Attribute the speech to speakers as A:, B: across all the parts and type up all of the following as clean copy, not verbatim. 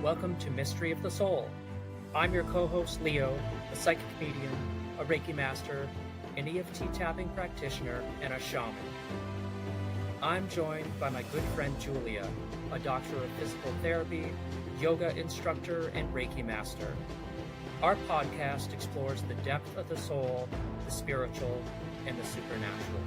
A: Welcome to Mystery of the Soul. I'm your co-host Leo, a psychic medium, a Reiki master, an EFT tapping practitioner, and a shaman. I'm joined by my good friend Julia, a doctor of physical therapy, yoga instructor, and Reiki master. Our podcast explores the depth of the soul, the spiritual, and the supernatural.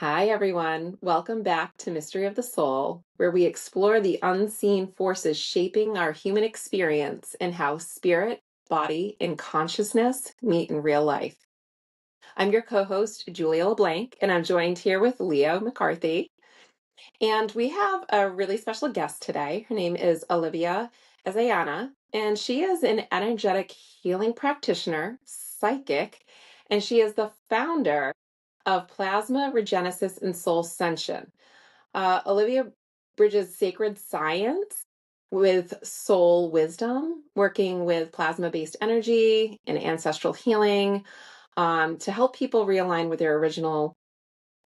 B: Hi, everyone. Welcome back to Mystery of the Soul, where we explore the unseen forces shaping our human experience and how spirit, body, and consciousness meet in real life. I'm your co-host, Julia LeBlanc, and I'm joined here with Leo McCarthy. And we have a really special guest today. Her name is Olivia Ezayana, and she is an energetic healing practitioner, psychic, and she is the founder of PlasmaRegenesis and SoulScension. Olivia bridges sacred science with soul wisdom, working with plasma-based energy and ancestral healing to help people realign with their original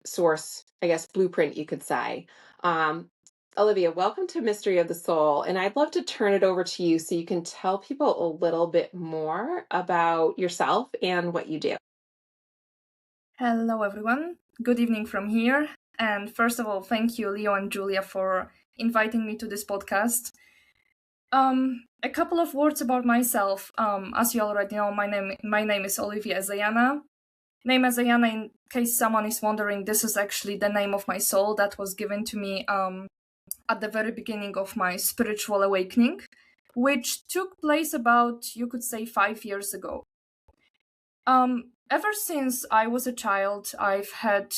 B: source, I guess, blueprint, you could say. Olivia, welcome to Mystery of the Soul, and I'd love to turn it over to you so you can tell people a little bit more about yourself and what you do.
C: Hello, everyone. Good evening from here. And first of all, thank you, Leo and Julia, for inviting me to this podcast. A couple of words about myself. As you already know, my name is Olivia Ezayana. Name Ezayana, in case someone is wondering, this is actually the name of my soul that was given to me at the very beginning of my spiritual awakening, which took place about, you could say, 5 years ago. Ever since I was a child, I've had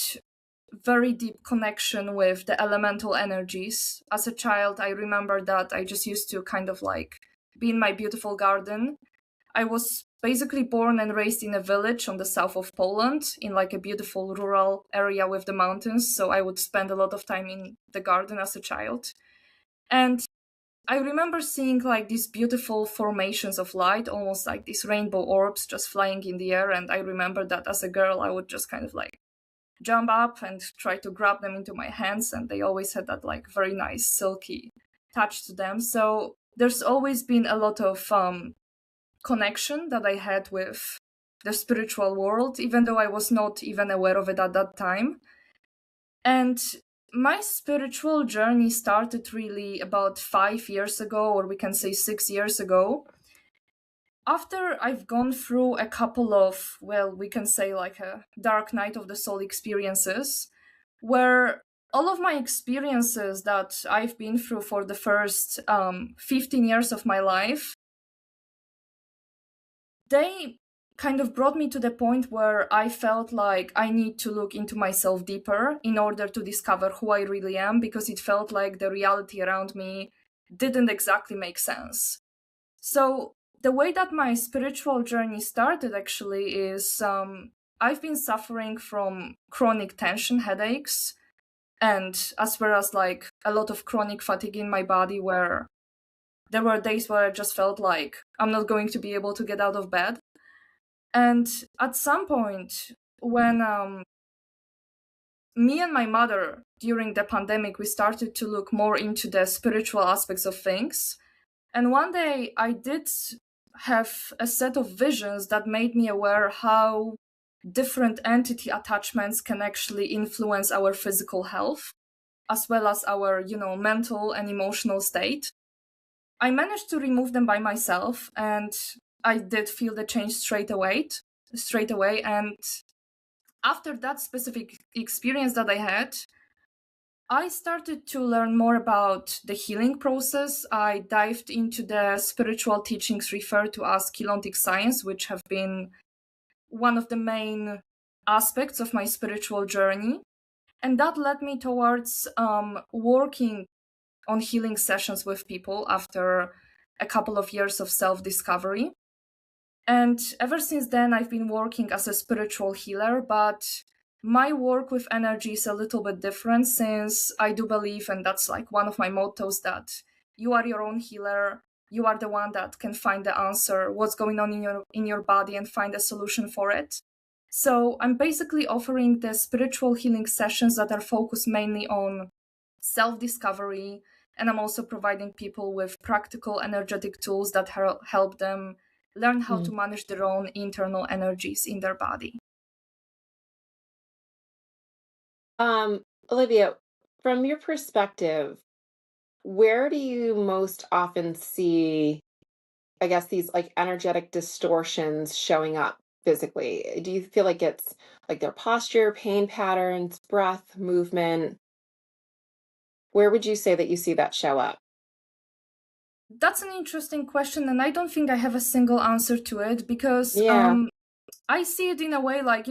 C: very deep connection with the elemental energies. As a child, I remember that I just used to kind of like be in my beautiful garden. I was basically born and raised in a village on the south of Poland, in like a beautiful rural area with the mountains. So I would spend a lot of time in the garden as a child. And I remember seeing like these beautiful formations of light, almost like these rainbow orbs just flying in the air. And I remember that as a girl, I would just kind of like jump up and try to grab them into my hands. And they always had that like very nice silky touch to them. So there's always been a lot of connection that I had with the spiritual world, even though I was not even aware of it at that time. And my spiritual journey started really about 5 years ago, or we can say 6 years ago. After I've gone through a couple of, well, we can say like a dark night of the soul experiences, where all of my experiences that I've been through for the first 15 years of my life, they kind of brought me to the point where I felt like I need to look into myself deeper in order to discover who I really am, because it felt like the reality around me didn't exactly make sense. So the way that my spiritual journey started actually is I've been suffering from chronic tension headaches, and as well as like a lot of chronic fatigue in my body, where there were days where I just felt like I'm not going to be able to get out of bed. And at some point, when me and my mother, during the pandemic, we started to look more into the spiritual aspects of things. And one day I did have a set of visions that made me aware how different entity attachments can actually influence our physical health, as well as our, mental and emotional state. I managed to remove them by myself, and I did feel the change straight away. And after that specific experience that I had, I started to learn more about the healing process. I dived into the spiritual teachings referred to as Keylontic science, which have been one of the main aspects of my spiritual journey. And that led me towards working on healing sessions with people after a couple of years of self-discovery. And ever since then, I've been working as a spiritual healer, but my work with energy is a little bit different, since I do believe, and that's like one of my mottos, that you are your own healer. You are the one that can find the answer, what's going on in your body, and find a solution for it. So I'm basically offering the spiritual healing sessions that are focused mainly on self-discovery, and I'm also providing people with practical energetic tools that help them learn how to manage their own internal energies in their body.
B: Olivia, from your perspective, where do you most often see, I guess, these like energetic distortions showing up physically? Do you feel like it's like their posture, pain patterns, breath, movement? Where would you say that you see that show up?
C: That's an interesting question, and I don't think I have a single answer to it, because
B: Yeah.
C: I see it in a way like,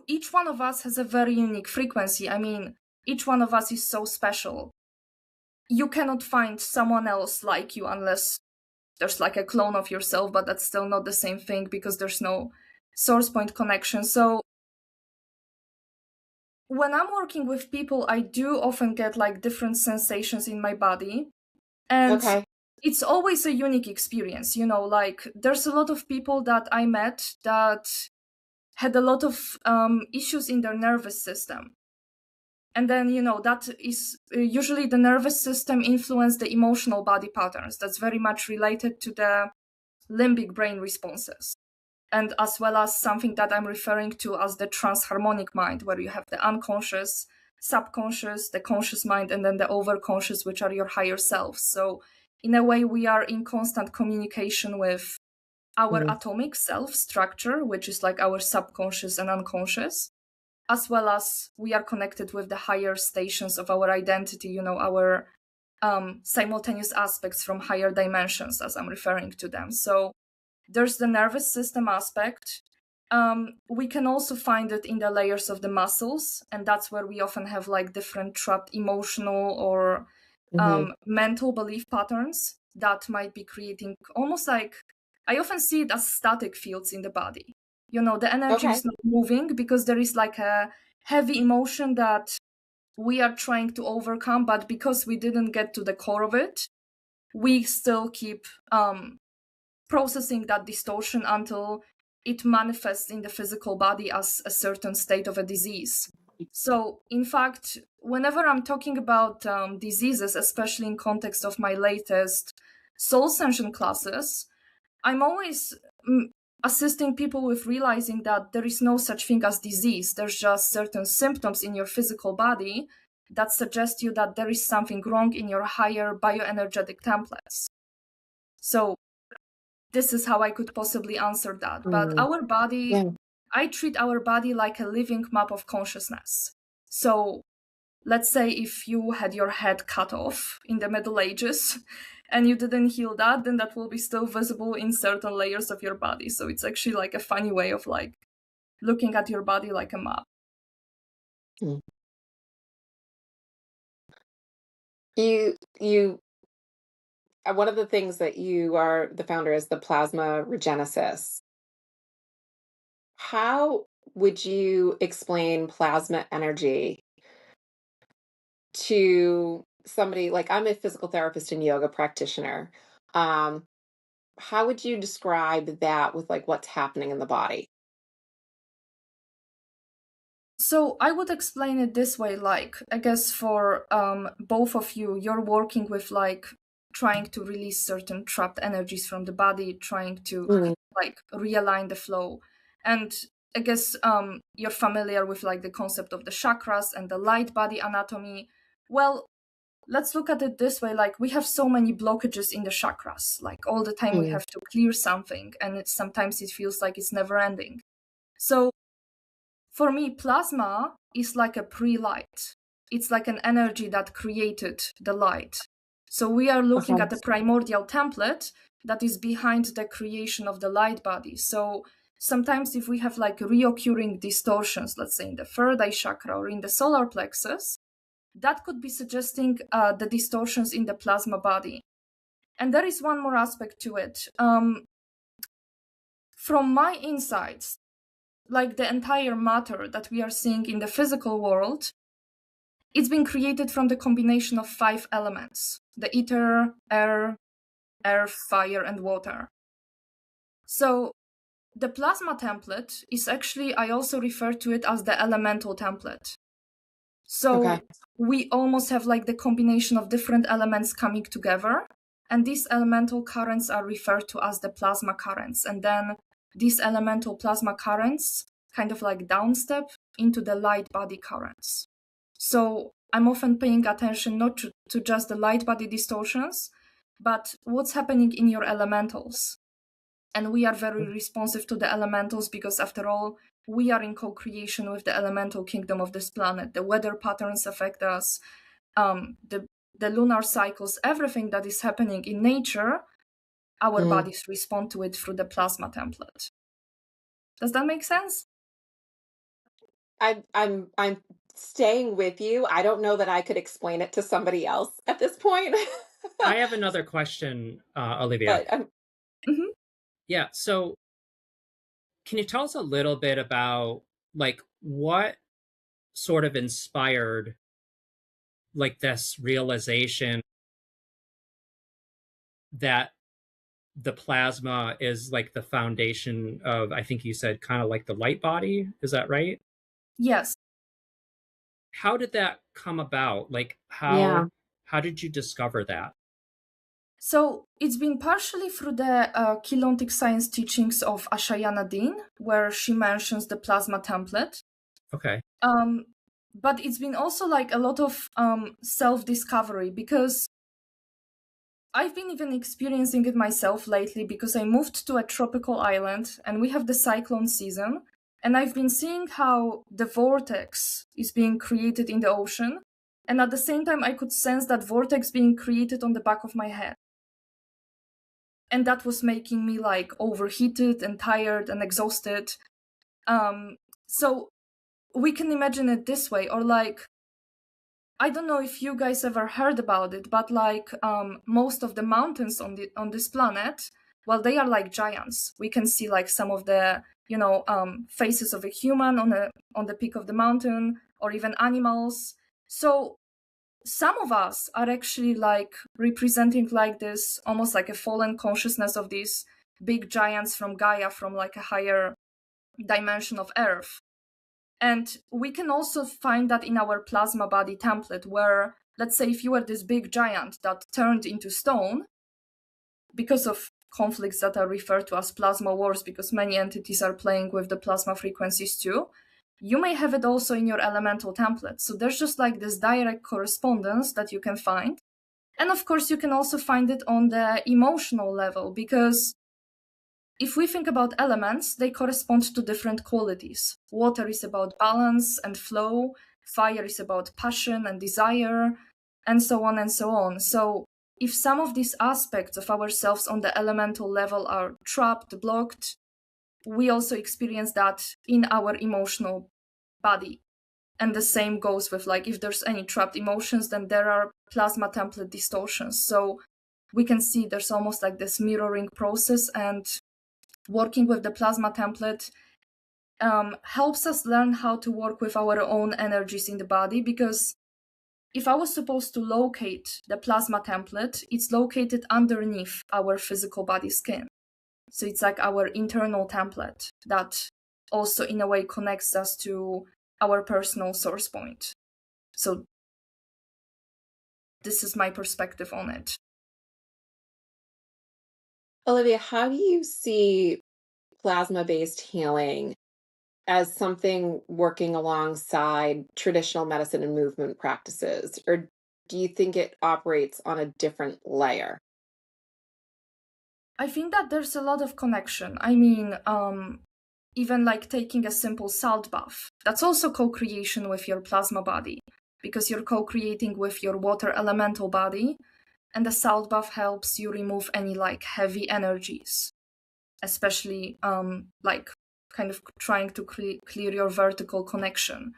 C: each one of us has a very unique frequency. I mean, each one of us is so special. You cannot find someone else like you unless there's like a clone of yourself, but that's still not the same thing because there's no source point connection. So when I'm working with people, I do often get like different sensations in my body. And
B: Okay.
C: it's always a unique experience, like there's a lot of people that I met that had a lot of issues in their nervous system. And then, that is usually the nervous system influence the emotional body patterns. That's very much related to the limbic brain responses. And as well as something that I'm referring to as the transharmonic mind, where you have the unconscious, subconscious, the conscious mind, and then the overconscious, which are your higher selves. So in a way, we are in constant communication with our atomic self structure, which is like our subconscious and unconscious, as well as we are connected with the higher stations of our identity, our simultaneous aspects from higher dimensions, as I'm referring to them. So there's the nervous system aspect. We can also find it in the layers of the muscles, and that's where we often have like different trapped emotional or mental belief patterns that might be creating almost like, I often see it as static fields in the body. The energy
B: Okay.
C: is not moving because there is like a heavy emotion that we are trying to overcome, but because we didn't get to the core of it, we still keep processing that distortion until it manifests in the physical body as a certain state of a disease. So, in fact, whenever I'm talking about diseases, especially in context of my latest SoulScension classes, I'm always assisting people with realizing that there is no such thing as disease. There's just certain symptoms in your physical body that suggest you that there is something wrong in your higher bioenergetic templates. So this is how I could possibly answer that. But our body, I treat our body like a living map of consciousness. So let's say if you had your head cut off in the Middle Ages and you didn't heal that, then that will be still visible in certain layers of your body. So it's actually like a funny way of like looking at your body like a map.
B: You one of the things that you are the founder is the PlasmaRegenesis. How would you explain plasma energy to somebody like I'm a physical therapist and yoga practitioner? Um, how would you describe that with like what's happening in the body?
C: So I would explain it this way, like, I guess for both of you, you're working with like trying to release certain trapped energies from the body, trying to like realign the flow. And I guess you're familiar with like the concept of the chakras and the light body anatomy. Well, let's look at it this way, like we have so many blockages in the chakras, like all the time we have to clear something, and sometimes it feels like it's never ending. So for me, plasma is like a pre-light. It's like an energy that created the light. So we are looking at the primordial template that is behind the creation of the light body. So sometimes if we have like reoccurring distortions, let's say in the third eye chakra or in the solar plexus, that could be suggesting the distortions in the plasma body. And there is one more aspect to it. From my insights, like the entire matter that we are seeing in the physical world, it's been created from the combination of 5 elements: the ether, air, earth, fire, and water. So the plasma template is actually, I also refer to it as the elemental template. So we almost have like the combination of different elements coming together. And these elemental currents are referred to as the plasma currents. And then these elemental plasma currents kind of like downstep into the light body currents. So I'm often paying attention not to just the light body distortions, but what's happening in your elementals. And we are very responsive to the elementals because, after all, we are in co-creation with the elemental kingdom of this planet. The weather patterns affect us, the lunar cycles, everything that is happening in nature, our bodies respond to it through the plasma template. Does that make sense?
B: I'm staying with you. I don't know that I could explain it to somebody else at this point.
A: I have another question, Olivia.
B: But
A: Yeah, so can you tell us a little bit about like what sort of inspired like this realization that the plasma is like the foundation of, I think you said, kind of like the light body? Is that right?
C: Yes.
A: How did that come about? Like
B: Yeah.
A: how did you discover that?
C: So it's been partially through the Keylontic science teachings of Ezayana Dean, where she mentions the plasma template.
A: Okay.
C: But it's been also like a lot of self-discovery, because I've been even experiencing it myself lately, because I moved to a tropical island and we have the cyclone season. And I've been seeing how the vortex is being created in the ocean. And at the same time, I could sense that vortex being created on the back of my head. And that was making me like overheated and tired and exhausted. So we can imagine it this way, or like, I don't know if you guys ever heard about it, but like most of the mountains on this planet, well, they are like giants. We can see like some of the faces of a human on the peak of the mountain, or even animals. So some of us are actually like representing like this, almost like a fallen consciousness of these big giants from Gaia, from like a higher dimension of Earth. And we can also find that in our plasma body template, where, let's say, if you were this big giant that turned into stone because of conflicts that are referred to as plasma wars, because many entities are playing with the plasma frequencies too, you may have it also in your elemental template. So there's just like this direct correspondence that you can find. And of course, you can also find it on the emotional level, because if we think about elements, they correspond to different qualities. Water is about balance and flow, fire is about passion and desire, and so on and so on. So if some of these aspects of ourselves on the elemental level are trapped, blocked, we also experience that in our emotional body. And the same goes with like, if there's any trapped emotions, then there are plasma template distortions. So we can see there's almost like this mirroring process, and working with the plasma template helps us learn how to work with our own energies in the body. Because if I was supposed to locate the plasma template, it's located underneath our physical body skin. So it's like our internal template that also in a way connects us to our personal source point. So this is my perspective on it.
B: Olivia, how do you see plasma-based healing as something working alongside traditional medicine and movement practices? Or do you think it operates on a different layer?
C: I think that there's a lot of connection. I mean, even like taking a simple salt bath, that's also co-creation with your plasma body, because you're co-creating with your water elemental body, and the salt bath helps you remove any like heavy energies, especially like kind of trying to clear your vertical connection.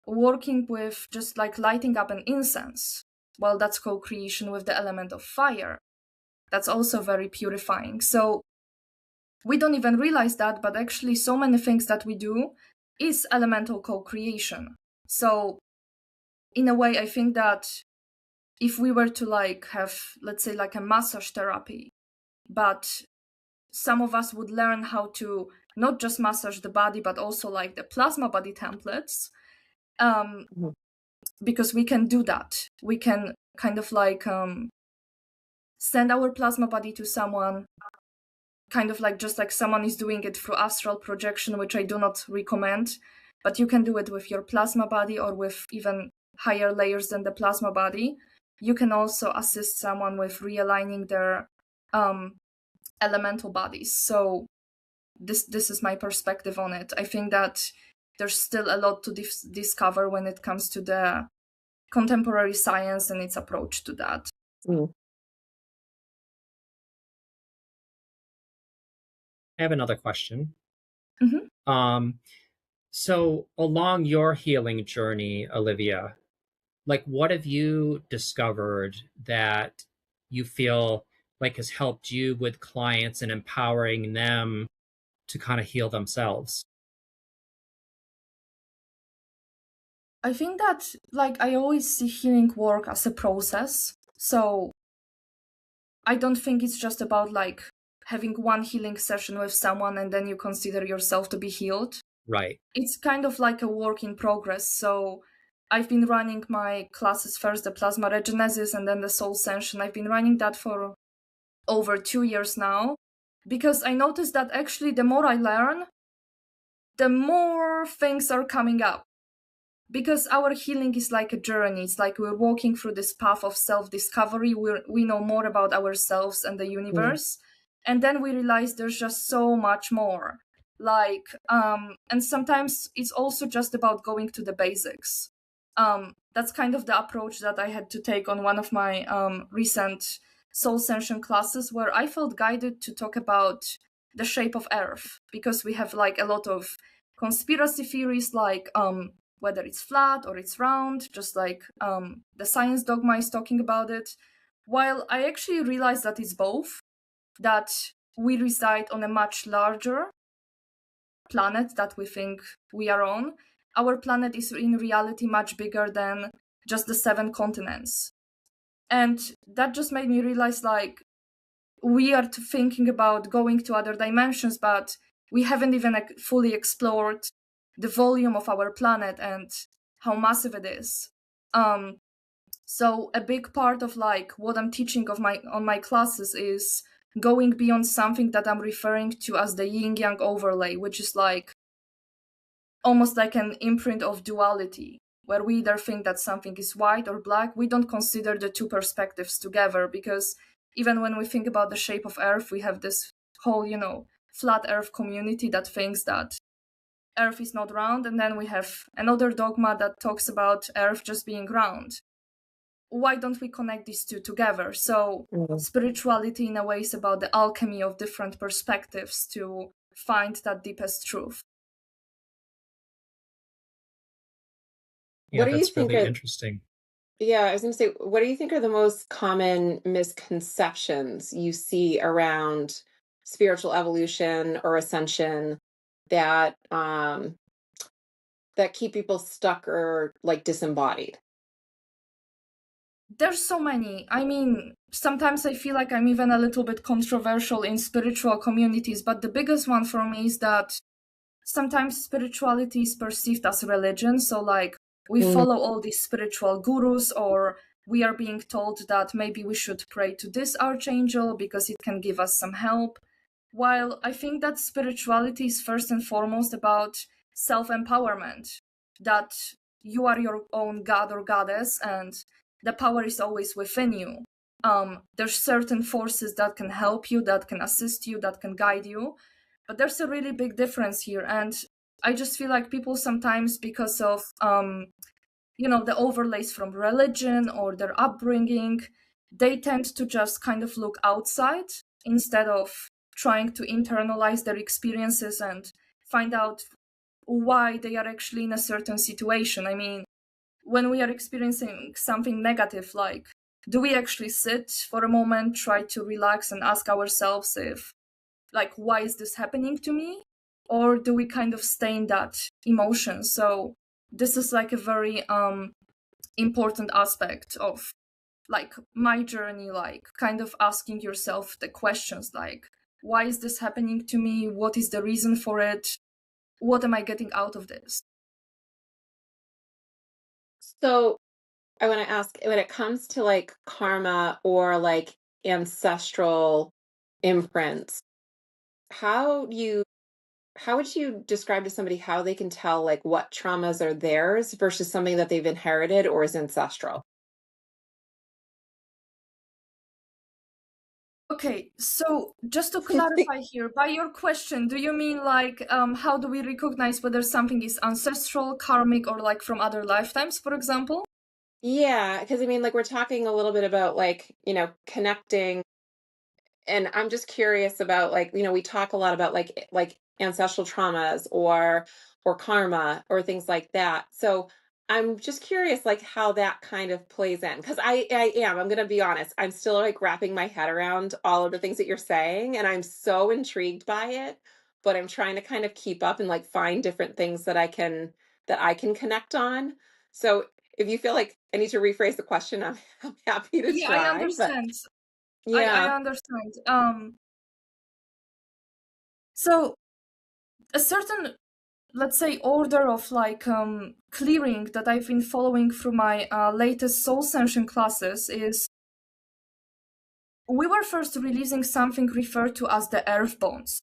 C: Working with just like lighting up an incense, well, that's co-creation with the element of fire. That's also very purifying. So we don't even realize that, but actually so many things that we do is elemental co-creation. So in a way, I think that if we were to like have, let's say, like a massage therapy, but some of us would learn how to not just massage the body, but also like the plasma body templates, because we can do that. We can kind of like send our plasma body to someone, kind of like just like someone is doing it through astral projection, which I do not recommend, but you can do it with your plasma body or with even higher layers than the plasma body. You can also assist someone with realigning their elemental bodies. So this is my perspective on it. I think that there's still a lot to discover when it comes to the contemporary science and its approach to that.
B: Mm.
A: I have another question.
C: Mhm.
A: So along your healing journey, Olivia, like what have you discovered that you feel like has helped you with clients and empowering them to kind of heal themselves?
C: I think that like I always see healing work as a process. So I don't think it's just about like having one healing session with someone and then you consider yourself to be healed.
A: Right.
C: It's kind of like a work in progress. So I've been running my classes first, the PlasmaRegenesis and then the SoulScension. I've been running that for over 2 years now, because I noticed that actually the more I learn, the more things are coming up. Because our healing is like a journey. It's like we're walking through this path of self-discovery. We know more about ourselves and the universe. And then we realize there's just so much more. Like, and sometimes it's also just about going to the basics. That's kind of the approach that I had to take on one of my recent SoulScension classes, where I felt guided to talk about the shape of Earth, because we have like a lot of conspiracy theories, like whether it's flat or it's round, just like the science dogma is talking about it. While I actually realized that it's both, that we reside on a much larger planet that we think we are on. Our planet is in reality much bigger than just the 7 continents. And that just made me realize like we are thinking about going to other dimensions, but we haven't even fully explored the volume of our planet and how massive it is. So a big part of like what I'm teaching on my classes is going beyond something that I'm referring to as the yin yang overlay, which is like almost like an imprint of duality, where we either think that something is white or black. We don't consider the two perspectives together, because even when we think about the shape of Earth, we have this whole, flat Earth community that thinks that Earth is not round, and then we have another dogma that talks about Earth just being round. Why don't we connect these two together? So spirituality in a way is about the alchemy of different perspectives to find that deepest truth.
A: Yeah,
B: What do you
A: that's
B: think
A: really
B: are,
A: interesting.
B: yeah, I was going to say, what do you think are the most common misconceptions you see around spiritual evolution or ascension that that keep people stuck or like disembodied?
C: There's so many. I mean, sometimes I feel like I'm even a little bit controversial in spiritual communities, but the biggest one for me is that sometimes spirituality is perceived as religion. So, like, we follow all these spiritual gurus, or we are being told that maybe we should pray to this archangel because it can give us some help. While I think that spirituality is first and foremost about self-empowerment, that you are your own god or goddess and the power is always within you. There's certain forces that can help you, that can assist you, that can guide you, but there's a really big difference here. And I just feel like people sometimes, because of the overlays from religion or their upbringing, they tend to just kind of look outside instead of trying to internalize their experiences and find out why they are actually in a certain situation. I mean, when we are experiencing something negative, like, do we actually sit for a moment, try to relax and ask ourselves if, like, why is this happening to me? Or do we kind of stay in that emotion? So this is like a very important aspect of like my journey, like kind of asking yourself the questions like, why is this happening to me? What is the reason for it? What am I getting out of this?
B: So I want to ask, when it comes to like karma or like ancestral imprints, how would you describe to somebody how they can tell like what traumas are theirs versus something that they've inherited or is ancestral?
C: Okay, so just to clarify here, by your question, do you mean like how do we recognize whether something is ancestral, karmic, or like from other lifetimes, for example?
B: Yeah, because I mean, like we're talking a little bit about like, connecting, and I'm just curious about like, we talk a lot about like ancestral traumas or karma or things like that. So I'm just curious like how that kind of plays in, because I'm gonna be honest, I'm still like wrapping my head around all of the things that you're saying, and I'm so intrigued by it, but I'm trying to kind of keep up and like find different things that I can connect on. So if you feel like I need to rephrase the question, I'm happy to
C: Yeah, I
B: try, but
C: understand. I
B: yeah.
C: understand. So a certain, let's say, order of like clearing that I've been following through my latest SoulScension classes is we were first releasing something referred to as the earth bones.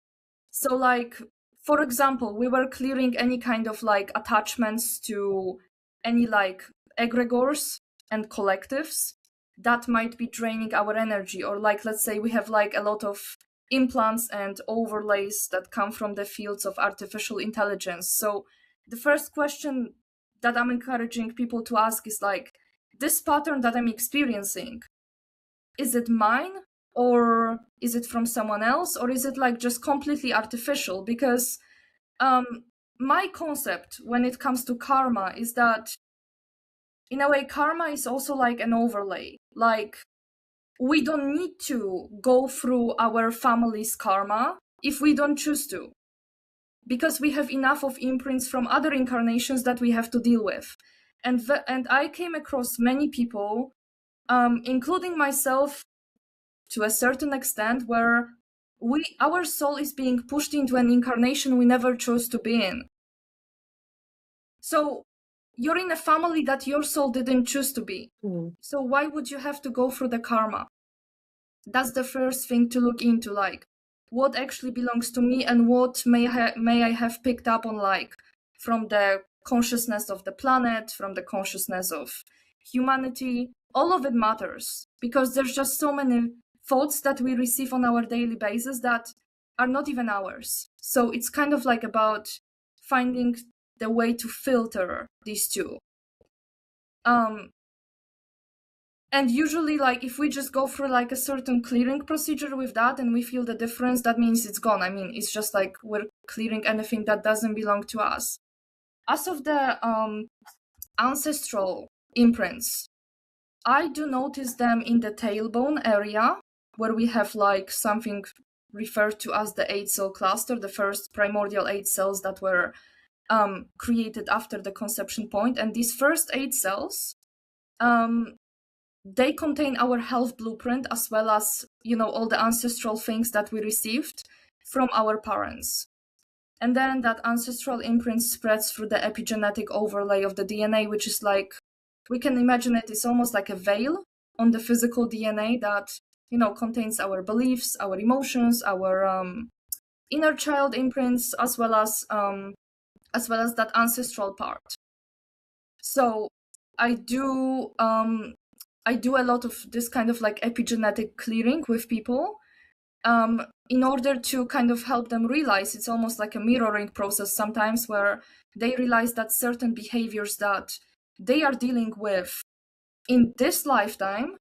C: So like, for example, we were clearing any kind of like attachments to any like egregores and collectives that might be draining our energy, or like, let's say we have like a lot of implants and overlays that come from the fields of artificial intelligence. So the first question that I'm encouraging people to ask is like, this pattern that I'm experiencing, is it mine, or is it from someone else, or is it like just completely artificial? Because my concept when it comes to karma is that in a way karma is also like an overlay. Like, we don't need to go through our family's karma if we don't choose to, because we have enough of imprints from other incarnations that we have to deal with. And I came across many people, including myself to a certain extent, where our soul is being pushed into an incarnation we never chose to be in. So you're in a family that your soul didn't choose to be. So why would you have to go through the karma? That's the first thing to look into, like what actually belongs to me and what may I have picked up on, like from the consciousness of the planet, from the consciousness of humanity. All of it matters, because there's just so many thoughts that we receive on our daily basis that are not even ours. So it's kind of like about finding the way to filter these two. And usually, like, if we just go through like a certain clearing procedure with that and we feel the difference, that means it's gone. I mean, it's just like we're clearing anything that doesn't belong to us. As of the ancestral imprints, I do notice them in the tailbone area, where we have like something referred to as the 8-cell cluster, the first primordial 8 cells that were created after the conception point. And these first 8 cells, they contain our health blueprint, as well as, all the ancestral things that we received from our parents. And then that ancestral imprint spreads through the epigenetic overlay of the DNA, which is like, we can imagine it's almost like a veil on the physical DNA that, contains our beliefs, our emotions, our inner child imprints, as well as that ancestral part. So I do a lot of this kind of like epigenetic clearing with people, in order to kind of help them realize, it's almost like a mirroring process sometimes, where they realize that certain behaviors that they are dealing with in this lifetime,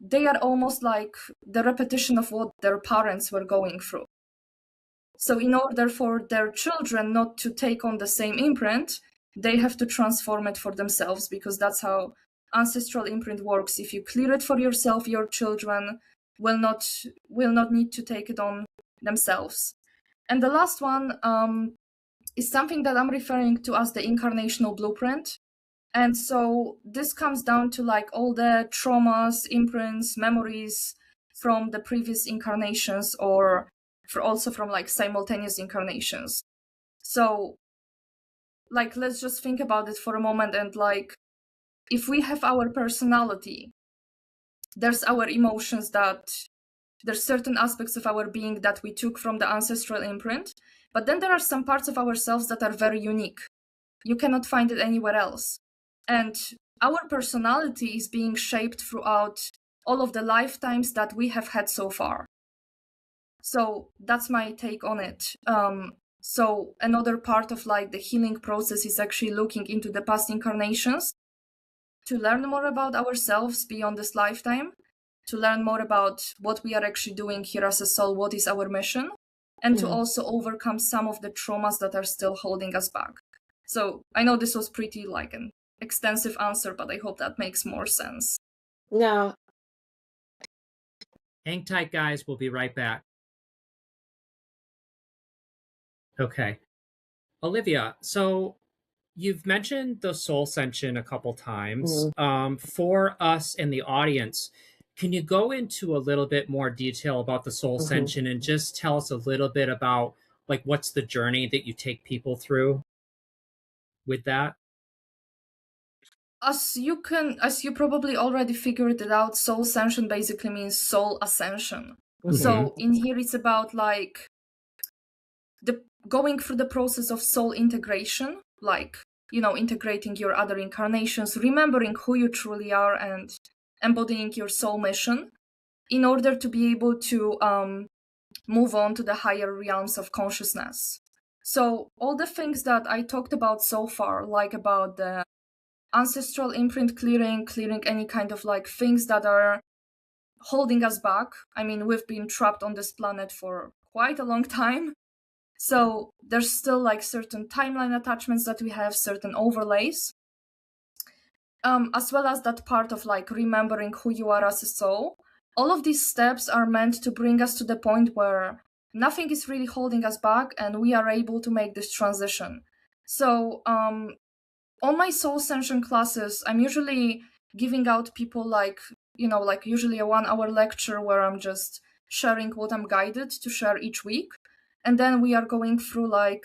C: they are almost like the repetition of what their parents were going through. So in order for their children not to take on the same imprint, they have to transform it for themselves, because that's how ancestral imprint works. If you clear it for yourself, your children will not need to take it on themselves. And the last one is something that I'm referring to as the incarnational blueprint. And so this comes down to like all the traumas, imprints, memories from the previous incarnations, or also from like simultaneous incarnations. So like, let's just think about it for a moment. And like, if we have our personality, there's our emotions, that there's certain aspects of our being that we took from the ancestral imprint, but then there are some parts of ourselves that are very unique. You cannot find it anywhere else. And our personality is being shaped throughout all of the lifetimes that we have had so far. So that's my take on it. So another part of like the healing process is actually looking into the past incarnations to learn more about ourselves beyond this lifetime, to learn more about what we are actually doing here as a soul, what is our mission, and to also overcome some of the traumas that are still holding us back. So I know this was pretty like an extensive answer, but I hope that makes more sense.
B: No.
A: Hang tight, guys. We'll be right back. Okay. Olivia, so you've mentioned the SoulScension a couple times. For us in the audience, can you go into a little bit more detail about the SoulScension and just tell us a little bit about like what's the journey that you take people through with that?
C: As you probably already figured it out, SoulScension basically means soul ascension. So in here it's about like going through the process of soul integration, like, you know, integrating your other incarnations, remembering who you truly are, and embodying your soul mission in order to be able to move on to the higher realms of consciousness. So all the things that I talked about so far, like about the ancestral imprint clearing any kind of like things that are holding us back. I mean, we've been trapped on this planet for quite a long time. So there's still like certain timeline attachments that we have, certain overlays, as well as that part of like remembering who you are as a soul. All of these steps are meant to bring us to the point where nothing is really holding us back and we are able to make this transition. So on my SoulScension classes, I'm usually giving out people like, you know, like usually a 1-hour lecture where I'm just sharing what I'm guided to share each week. And then we are going through like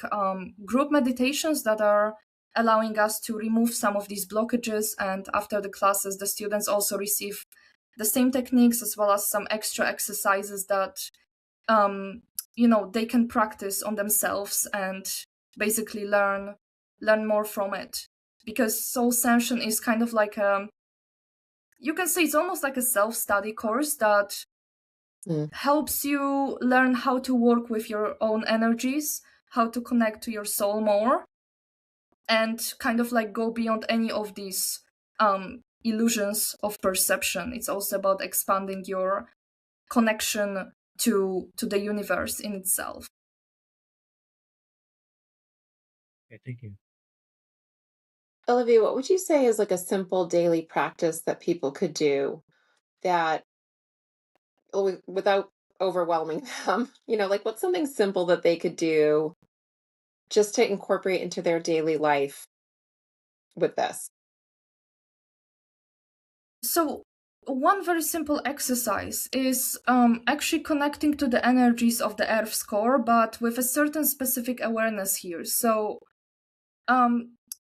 C: group meditations that are allowing us to remove some of these blockages. And after the classes, the students also receive the same techniques as well as some extra exercises that, you know, they can practice on themselves and basically learn more from it. Because SoulScension is kind of like you can say it's almost like a self-study course that helps you learn how to work with your own energies, how to connect to your soul more, and kind of like go beyond any of these illusions of perception. It's also about expanding your connection to the universe in itself.
A: Okay, thank you.
B: Olivia, what would you say is like a simple daily practice that people could do that without overwhelming them, you know, like what's something simple that they could do just to incorporate into their daily life with this?
C: So one very simple exercise is actually connecting to the energies of the Earth's core, but with a certain specific awareness here. So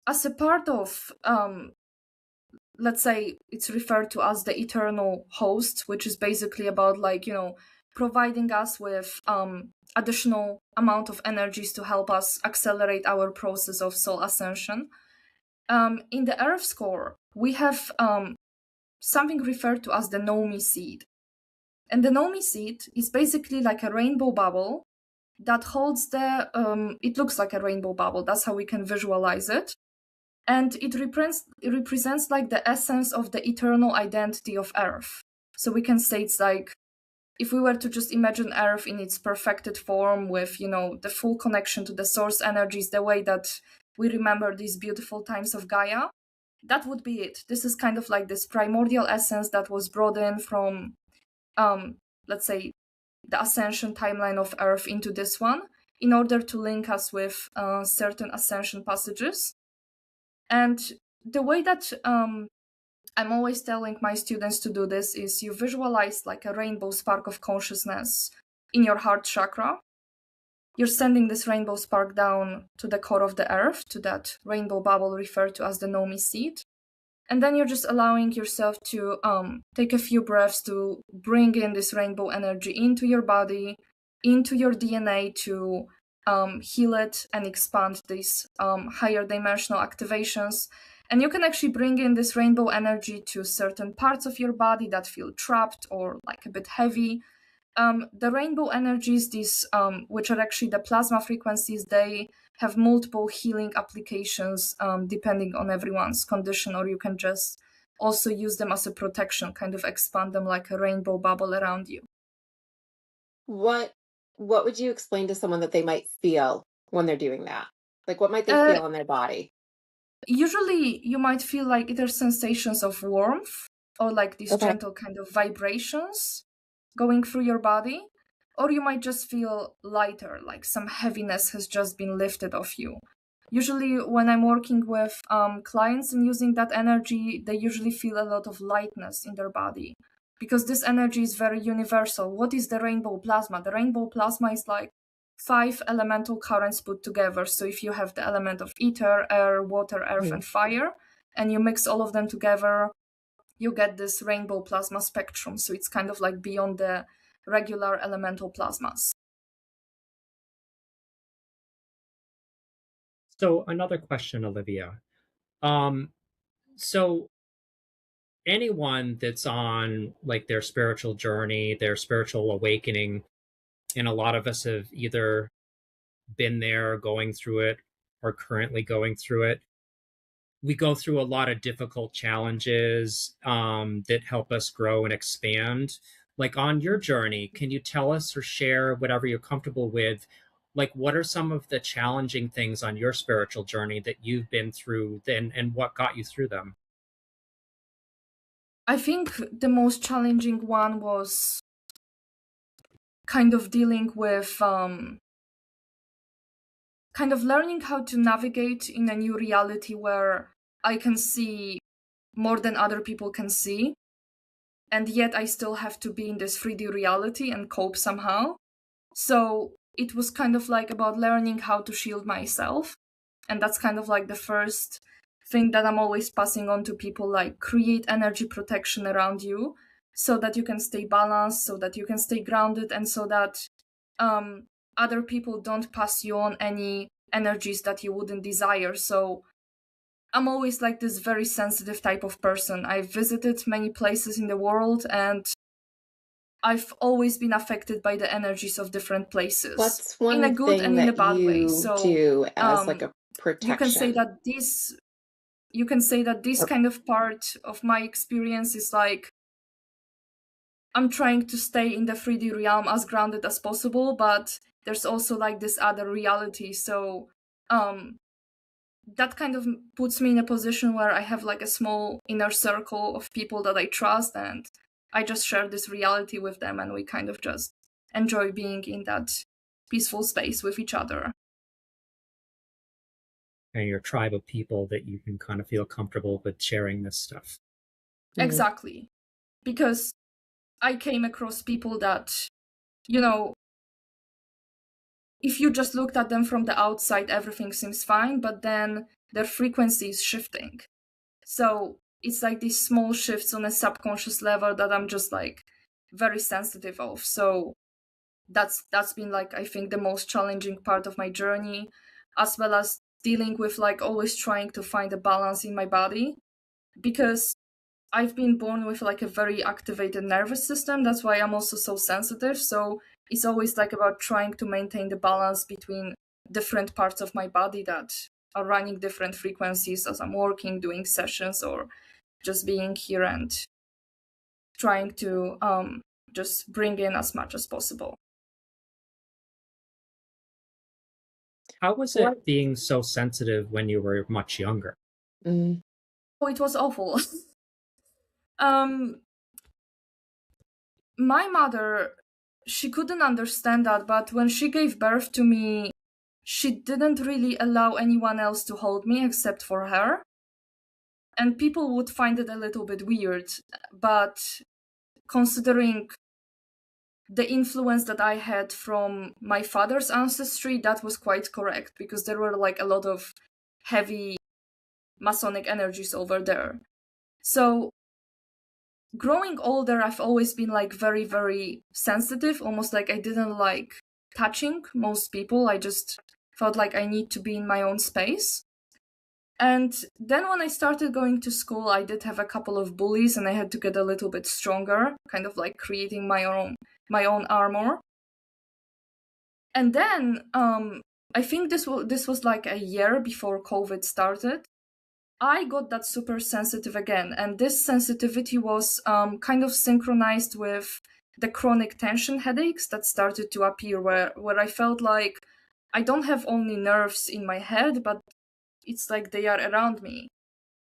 C: as a part of, let's say it's referred to as the eternal host, which is basically about like, you know, providing us with additional amount of energies to help us accelerate our process of soul ascension. In the Earth's core, we have something referred to as the Know-Me seed. And the Know-Me seed is basically like a rainbow bubble that holds it looks like a rainbow bubble. That's how we can visualize it. And it represents like the essence of the eternal identity of Earth. So we can say it's like, if we were to just imagine Earth in its perfected form with, you know, the full connection to the source energies, the way that we remember these beautiful times of Gaia, that would be it. This is kind of like this primordial essence that was brought in from, let's say, the ascension timeline of Earth into this one in order to link us with certain ascension passages. And the way that I'm always telling my students to do this is you visualize like a rainbow spark of consciousness in your heart chakra. you're sending this rainbow spark down to the core of the earth, to that rainbow bubble referred to as the Nomi seed. And then you're just allowing yourself to take a few breaths to bring in this rainbow energy into your body, into your DNA, to heal it and expand these higher dimensional activations. And you can actually bring in this rainbow energy to certain parts of your body that feel trapped or like a bit heavy. The rainbow energies, these which are actually the plasma frequencies, they have multiple healing applications depending on everyone's condition, or you can just also use them as a protection, kind of expand them like a rainbow bubble around you.
B: What would you explain to someone that they might feel when they're doing that? Like, what might they feel in their body?
C: Usually you might feel like either sensations of warmth or like these gentle kind of vibrations going through your body, or you might just feel lighter, like some heaviness has just been lifted off you. Usually when I'm working with clients and using that energy, they usually feel a lot of lightness in their body, because this energy is very universal. What is the rainbow plasma? The rainbow plasma is like 5 elemental currents put together. So if you have the element of ether, air, water, earth, and fire, and you mix all of them together, you get this rainbow plasma spectrum. So it's kind of like beyond the regular elemental plasmas.
A: So another question, Olivia. So anyone that's on like their spiritual journey, their spiritual awakening, and a lot of us have either been there, going through it, or currently going through it. We go through a lot of difficult challenges that help us grow and expand. Like on your journey, can you tell us or share whatever you're comfortable with? Like, what are some of the challenging things on your spiritual journey that you've been through, and what got you through them?
C: I think the most challenging one was kind of dealing with kind of learning how to navigate in a new reality where I can see more than other people can see, and yet I still have to be in this 3D reality and cope somehow. So it was kind of like about learning how to shield myself, and that's kind of like the first thing that I'm always passing on to people, like create energy protection around you so that you can stay balanced, so that you can stay grounded, and so that other people don't pass you on any energies that you wouldn't desire. So I'm always like this very sensitive type of person. I've visited many places in the world, and I've always been affected by the energies of different places.
B: What's one
C: in a good
B: thing
C: and in a
B: that
C: bad way.
B: you
C: So
B: do as like a protection?
C: you can say that this kind of part of my experience is like I'm trying to stay in the 3D realm as grounded as possible, but there's also like this other reality. So that kind of puts me in a position where I have like a small inner circle of people that I trust, and I just share this reality with them, and we kind of just enjoy being in that peaceful space with each other.
A: And your tribe of people that you can kind of feel comfortable with sharing this stuff.
C: Exactly. Because I came across people that, you know, if you just looked at them from the outside, everything seems fine, but then their frequency is shifting. So it's like these small shifts on a subconscious level that I'm just like very sensitive of. So that's been like, I think, the most challenging part of my journey, as well as dealing with like always trying to find a balance in my body, because I've been born with like a very activated nervous system. That's why I'm also so sensitive. So it's always like about trying to maintain the balance between different parts of my body that are running different frequencies as I'm working, doing sessions, or just being here and trying to just bring in as much as possible.
A: How was it being so sensitive when you were much younger?
C: Oh, it was awful. My mother, she couldn't understand that, but when she gave birth to me, she didn't really allow anyone else to hold me except for her. And people would find it a little bit weird, but considering the influence that I had from my father's ancestry, that was quite correct, because there were like a lot of heavy Masonic energies over there. So growing older, I've always been like very, very sensitive, almost like I didn't like touching most people. I just felt like I need to be in my own space. And then when I started going to school, I did have a couple of bullies, and I had to get a little bit stronger, kind of like creating my own armor. And then I think this was like a year before COVID started. I got that super sensitive again, and this sensitivity was kind of synchronized with the chronic tension headaches that started to appear, where I felt like I don't have only nerves in my head, but it's like they are around me.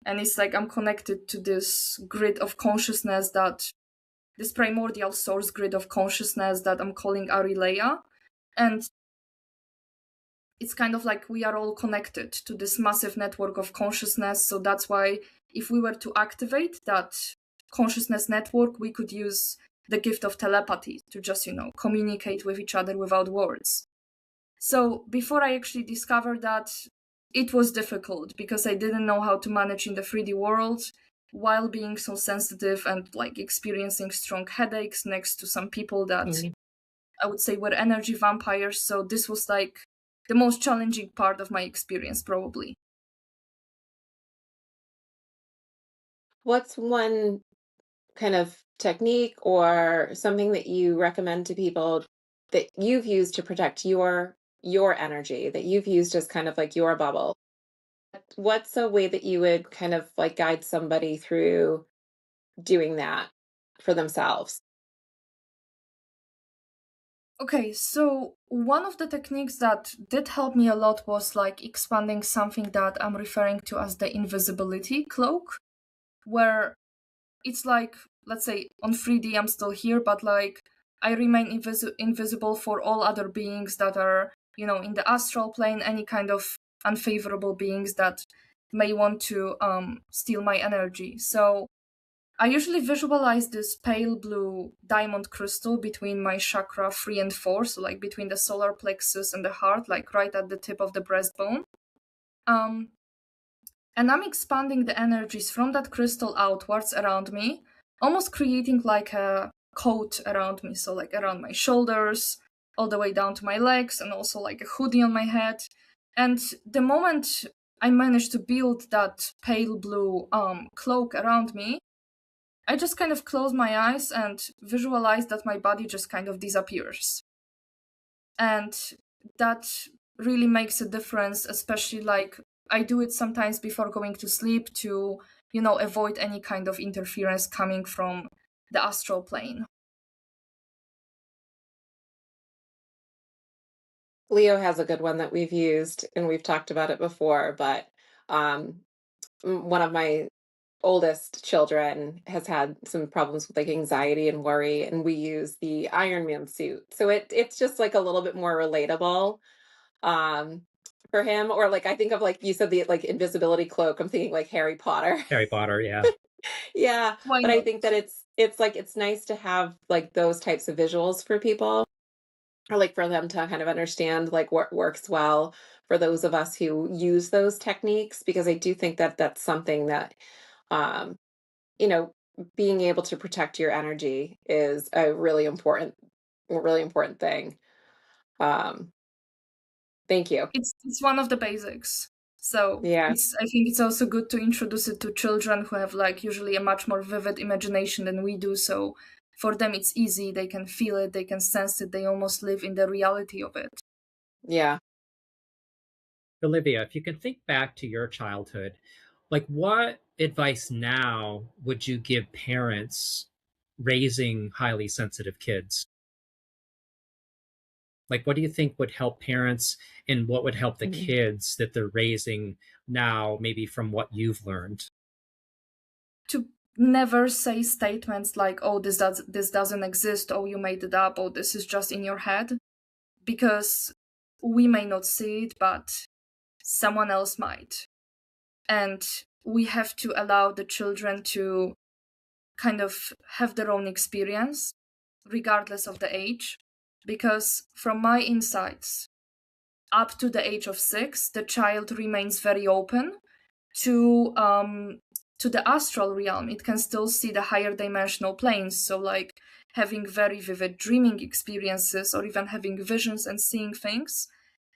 C: And it's like I'm connected to this grid of consciousness, this primordial source grid of consciousness that I'm calling Arileia. And it's kind of like we are all connected to this massive network of consciousness. So that's why if we were to activate that consciousness network, we could use the gift of telepathy to just, communicate with each other without words. So before I actually discovered that, it was difficult because I didn't know how to manage in the 3D world while being so sensitive and like experiencing strong headaches next to some people that I would say were energy vampires. So this was like the most challenging part of my experience, probably.
B: What's one kind of technique or something that you recommend to people that you've used to protect your energy, that you've used as kind of like your bubble? What's a way that you would kind of like guide somebody through doing that for themselves?
C: Okay, so one of the techniques that did help me a lot was like expanding something that I'm referring to as the invisibility cloak, where it's like, let's say on 3D I'm still here, but like I remain invisible for all other beings that are, in the astral plane, any kind of unfavorable beings that may want to steal my energy. So I usually visualize this pale blue diamond crystal between my chakra 3 and 4, so like between the solar plexus and the heart, like right at the tip of the breastbone. And I'm expanding the energies from that crystal outwards around me, almost creating like a coat around me, so like around my shoulders, all the way down to my legs, and also like a hoodie on my head. And the moment I managed to build that pale blue cloak around me, I just kind of close my eyes and visualize that my body just kind of disappears. And that really makes a difference, especially like I do it sometimes before going to sleep to, avoid any kind of interference coming from the astral plane.
B: Leo has a good one that we've used and we've talked about it before, but one of my oldest children has had some problems with like anxiety and worry, and we use the Iron Man suit. So it's just like a little bit more relatable for him. Or like I think of like you said the like invisibility cloak. I'm thinking like Harry Potter.
A: Harry Potter, yeah.
B: Yeah.
C: Why
B: But I
C: not?
B: think that it's like it's nice to have like those types of visuals for people, or like for them to kind of understand like what works well for those of us who use those techniques, because I do think that that's something that um you know, being able to protect your energy is a really important thing. Um, thank you.
C: It's one of the basics. So
B: Yeah.
C: I think it's also good to introduce it to children who have like usually a much more vivid imagination than we do. So for them it's easy, they can feel it, they can sense it, they almost live in the reality of it.
B: Yeah.
A: Olivia, if you can think back to your childhood, like what advice now would you give parents raising highly sensitive kids? Like, what do you think would help parents, and what would help the
B: Mhm.
A: kids that they're raising now, maybe from what you've learned?
C: To never say statements like, oh, this doesn't exist, oh, you made it up, oh, this is just in your head, because we may not see it, but someone else might. And we have to allow the children to kind of have their own experience. regardless of the age, because from my insights, up to the age of 6, the child remains very open to the astral realm. It can still see the higher dimensional planes, so like having very vivid dreaming experiences or even having visions and seeing things.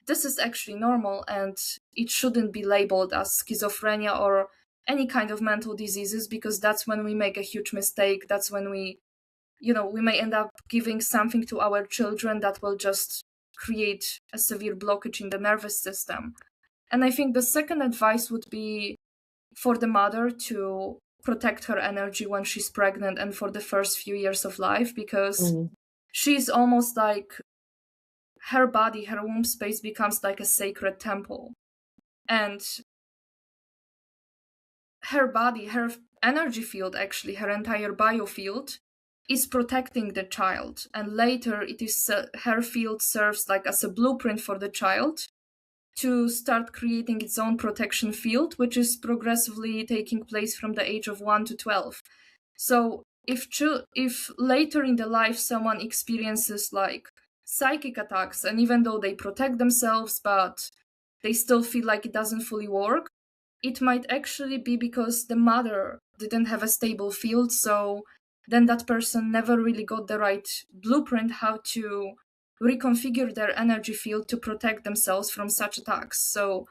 C: This is actually normal, and it shouldn't be labeled as schizophrenia or any kind of mental diseases, because that's when we make a huge mistake. That's when we may end up giving something to our children that will just create a severe blockage in the nervous system. And I think the second advice would be for the mother to protect her energy when she's pregnant and for the first few years of life, because she's almost like her body, her womb space becomes like a sacred temple. And her body, her energy field, actually, her entire biofield is protecting the child. And later it is her field serves like as a blueprint for the child to start creating its own protection field, which is progressively taking place from the age of 1 to 12. So if later in the life someone experiences like psychic attacks, and even though they protect themselves, but they still feel like it doesn't fully work, it might actually be because the mother didn't have a stable field. So then that person never really got the right blueprint how to reconfigure their energy field to protect themselves from such attacks. So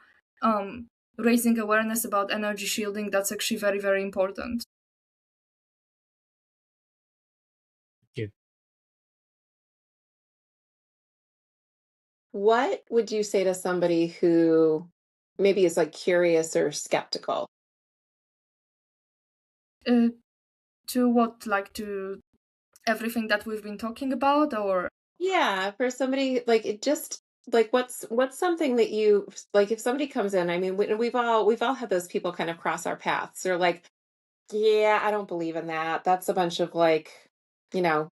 C: raising awareness about energy shielding, that's actually very, very important.
A: Thank you.
B: What would you say to somebody who maybe is like curious or skeptical?
C: To what, like to everything that we've been talking about, or
B: Yeah, for somebody like it just like what's something that you like if somebody comes in, I mean we've all had those people kind of cross our paths. They're like, yeah, I don't believe in that. That's a bunch of like, you know,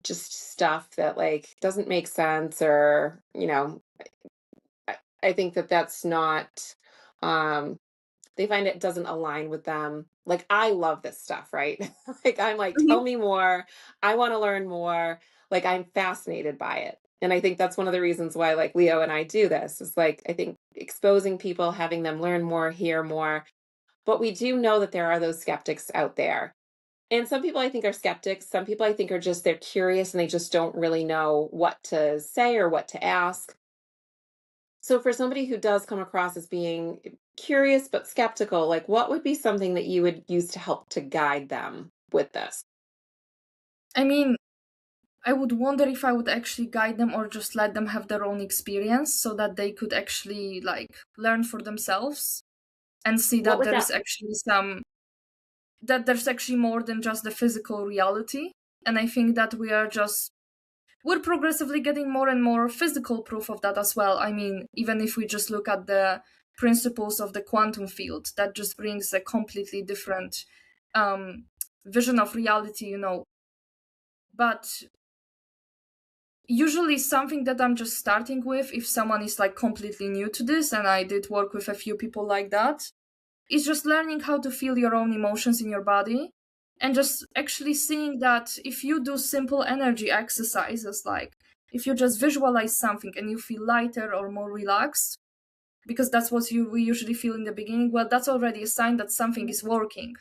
B: just stuff that like doesn't make sense or, I think that that's not they find it doesn't align with them. Like I love this stuff, right? Like I'm like, tell me more. I want to learn more. Like I'm fascinated by it. And I think that's one of the reasons why like Leo and I do this is like I think exposing people, having them learn more, hear more. But we do know that there are those skeptics out there. And some people I think are skeptics. Some people I think are just they're curious and they just don't really know what to say or what to ask. So for somebody who does come across as being curious but skeptical, like what would be something that you would use to help to guide them with this?
C: I mean, I would wonder if I would actually guide them or just let them have their own experience so that they could actually like learn for themselves and see
B: What
C: that
B: would
C: there
B: that
C: is actually that there's actually more than just the physical reality. And I think that we're progressively getting more and more physical proof of that as well. I mean, even if we just look at the principles of the quantum field, that just brings a completely different vision of reality, But usually something that I'm just starting with, if someone is like completely new to this, and I did work with a few people like that, is just learning how to feel your own emotions in your body, and just actually seeing that if you do simple energy exercises, like if you just visualize something and you feel lighter or more relaxed, because that's what we usually feel in the beginning, well, that's already a sign that something is working.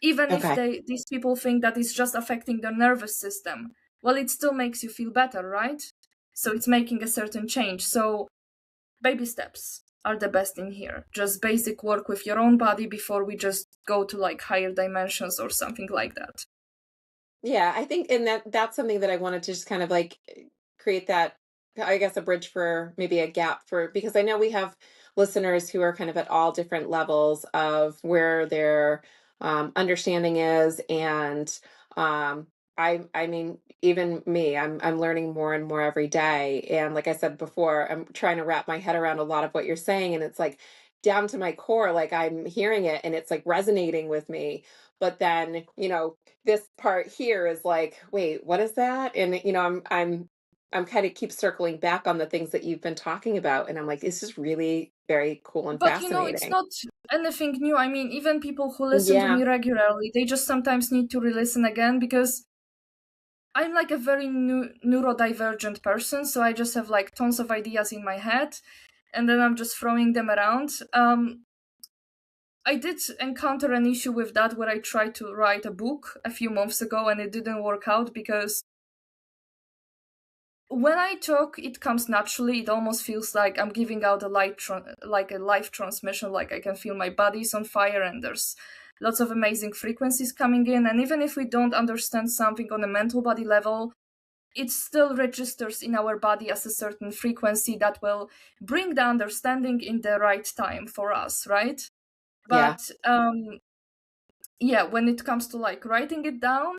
C: Even if
B: Okay.
C: these people think that it's just affecting their nervous system, well, it still makes you feel better, right? So it's making a certain change. So baby steps are the best in here. Just basic work with your own body before we just go to like higher dimensions or something like that.
B: Yeah, I think and that's something that I wanted to just kind of like create that I guess a bridge for maybe a gap for because I know we have listeners who are kind of at all different levels of where their understanding is and I mean even me I'm learning more and more every day and like I said before I'm trying to wrap my head around a lot of what you're saying and it's like down to my core like I'm hearing it and it's like resonating with me but then this part here is like, wait, what is that? And I'm kind of keep circling back on the things that you've been talking about, and I'm like, this is really very cool and
C: But it's
B: fascinating.
C: not anything new. I mean, even people who listen to
B: Yeah.
C: me regularly, they just sometimes need to re-listen again, because I'm like a very neurodivergent person, so I just have like tons of ideas in my head, and then I'm just throwing them around. I did encounter an issue with that where I tried to write a book a few months ago, and it didn't work out because when I talk, it comes naturally. It almost feels like I'm giving out a like a live transmission. Like I can feel my body's on fire, and there's lots of amazing frequencies coming in. And even if we don't understand something on a mental body level, it still registers in our body as a certain frequency that will bring the understanding in the right time for us, right? But yeah, when it comes to like writing it down,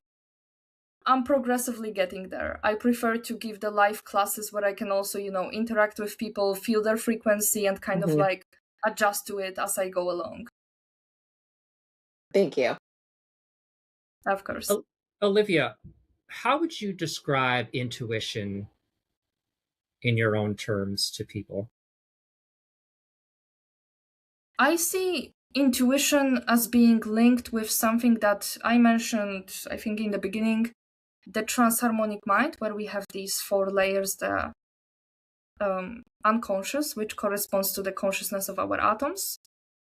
C: I'm progressively getting there. I prefer to give the live classes where I can also, interact with people, feel their frequency, and kind of like adjust to it as I go along.
B: Thank you.
C: Of course.
A: Olivia, how would you describe intuition in your own terms to people?
C: I see intuition as being linked with something that I mentioned, I think, in the beginning, the transharmonic mind, where we have these 4 layers, the unconscious, which corresponds to the consciousness of our atoms,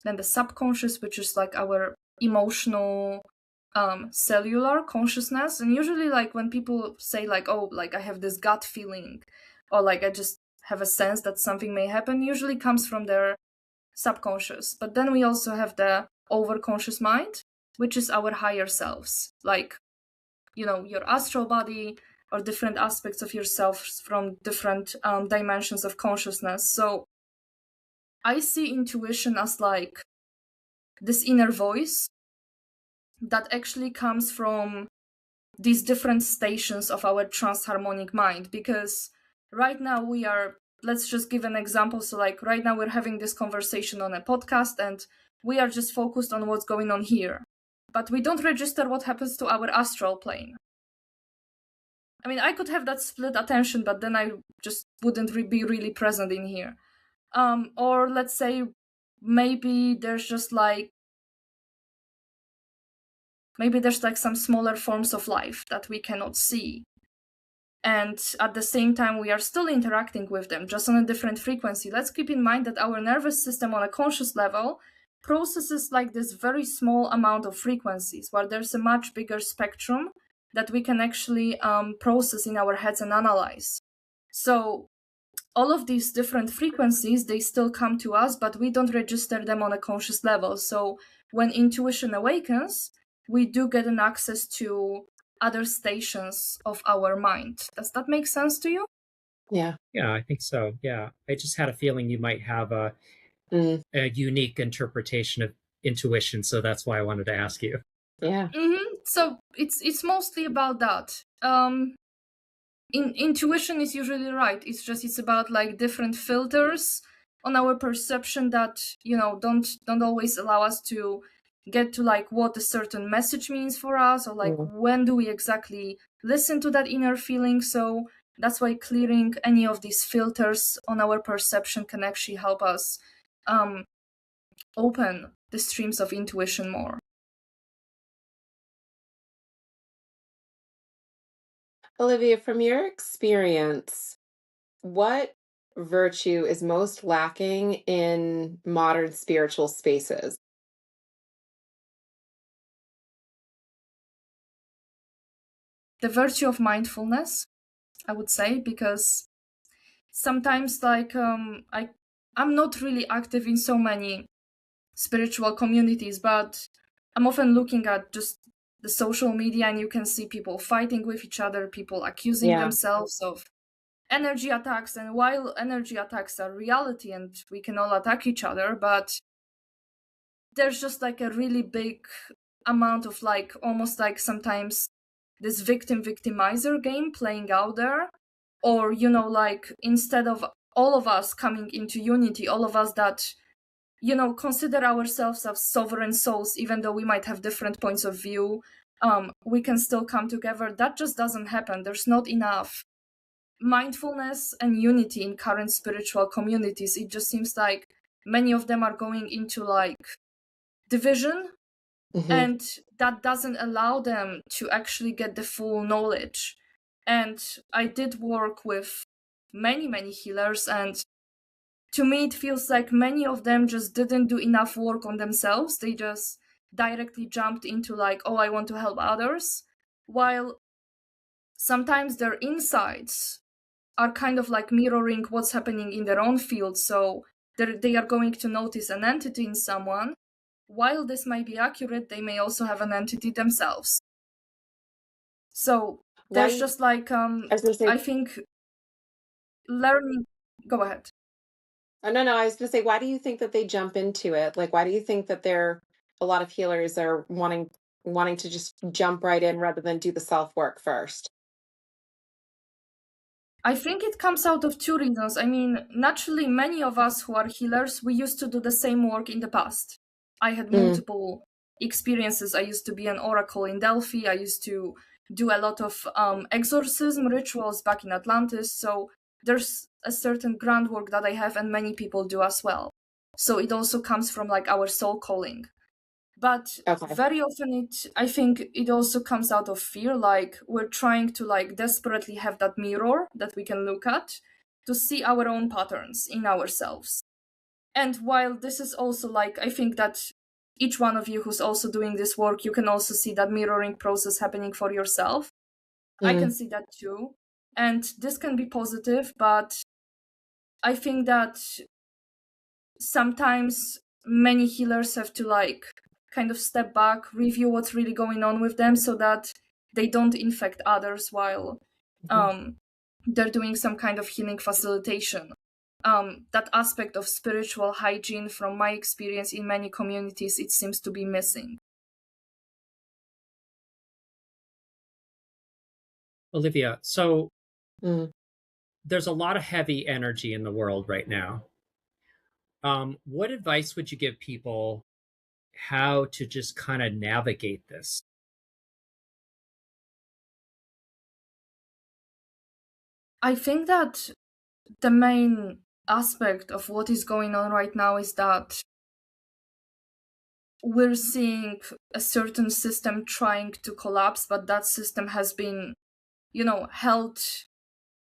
C: then the subconscious, which is like our emotional cellular consciousness. And usually like when people say like, oh, like I have this gut feeling, or like I just have a sense that something may happen, usually comes from their subconscious. But then we also have the overconscious mind, which is our higher selves, like your astral body or different aspects of yourself from different dimensions of consciousness. So I see intuition as like this inner voice that actually comes from these different stations of our transharmonic mind. Because right now let's just give an example. So like right now we're having this conversation on a podcast and we are just focused on what's going on here, but we don't register what happens to our astral plane. I mean, I could have that split attention, but then I just wouldn't be really present in here. Or let's say maybe there's like some smaller forms of life that we cannot see. And at the same time, we are still interacting with them, just on a different frequency. Let's keep in mind that our nervous system on a conscious level processes like this very small amount of frequencies, while there's a much bigger spectrum that we can actually process in our heads and analyze. So all of these different frequencies, they still come to us, but we don't register them on a conscious level. So when intuition awakens, we do get an access to other stations of our mind. Does that make sense to you?
B: Yeah.
A: Yeah, I think so. Yeah. I just had a feeling you might have a unique interpretation of intuition, so that's why I wanted to ask you.
B: Yeah.
C: So it's mostly about that. Intuition is usually right. It's about like different filters on our perception that don't always allow us to get to like what a certain message means for us, or like when do we exactly listen to that inner feeling. So that's why clearing any of these filters on our perception can actually help us open the streams of intuition more.
B: Olivia, from your experience, what virtue is most lacking in modern spiritual spaces?
C: The virtue of mindfulness, I would say, because sometimes like I'm not really active in so many spiritual communities, but I'm often looking at just the social media and you can see people fighting with each other, people accusing themselves of energy attacks. And while energy attacks are reality and we can all attack each other, but there's just like a really big amount of like almost like sometimes this victim-victimizer game playing out there. Or like instead of all of us coming into unity, all of us that consider ourselves as sovereign souls, even though we might have different points of view, we can still come together. That just doesn't happen. There's not enough mindfulness and unity in current spiritual communities. It just seems like many of them are going into like division, and that doesn't allow them to actually get the full knowledge. And I did work with many healers, and to me it feels like many of them just didn't do enough work on themselves. They just directly jumped into like, oh, I want to help others, while sometimes their insights are kind of like mirroring what's happening in their own field. So they are going to notice an entity in someone. While this might be accurate, they may also have an entity themselves. So there's just like I think learning. Go ahead.
B: Oh, no, I was going to say, why do you think that they jump into it? Like, why do you think that a lot of healers are wanting to just jump right in rather than do the self work first?
C: I think it comes out of two reasons. I mean, naturally, many of us who are healers, we used to do the same work in the past. I had multiple experiences. I used to be an oracle in Delphi. I used to do a lot of exorcism rituals back in Atlantis. So there's a certain groundwork that I have, and many people do as well. So it also comes from like our soul calling. But very often I think it also comes out of fear. Like we're trying to like desperately have that mirror that we can look at to see our own patterns in ourselves. And while this is also like, I think that each one of you who's also doing this work, you can also see that mirroring process happening for yourself. I can see that too. And this can be positive, but I think that sometimes many healers have to like kind of step back, review what's really going on with them so that they don't infect others while they're doing some kind of healing facilitation. That aspect of spiritual hygiene, from my experience in many communities, it seems to be missing.
A: Olivia, so there's a lot of heavy energy in the world right now. What advice would you give people how to just kind of navigate this?
C: I think that the main aspect of what is going on right now is that we're seeing a certain system trying to collapse, but that system has been, held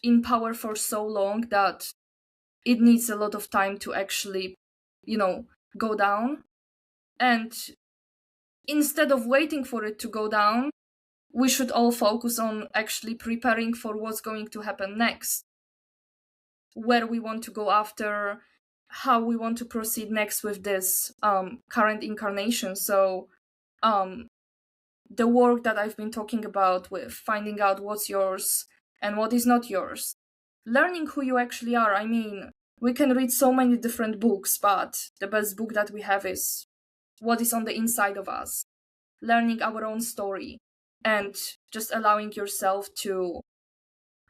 C: in power for so long that it needs a lot of time to actually, go down. And instead of waiting for it to go down, we should all focus on actually preparing for what's going to happen next, where we want to go after, how we want to proceed next with this current incarnation. So the work that I've been talking about with finding out what's yours and what is not yours, learning who you actually are. I mean, we can read so many different books, but the best book that we have is what is on the inside of us, learning our own story and just allowing yourself to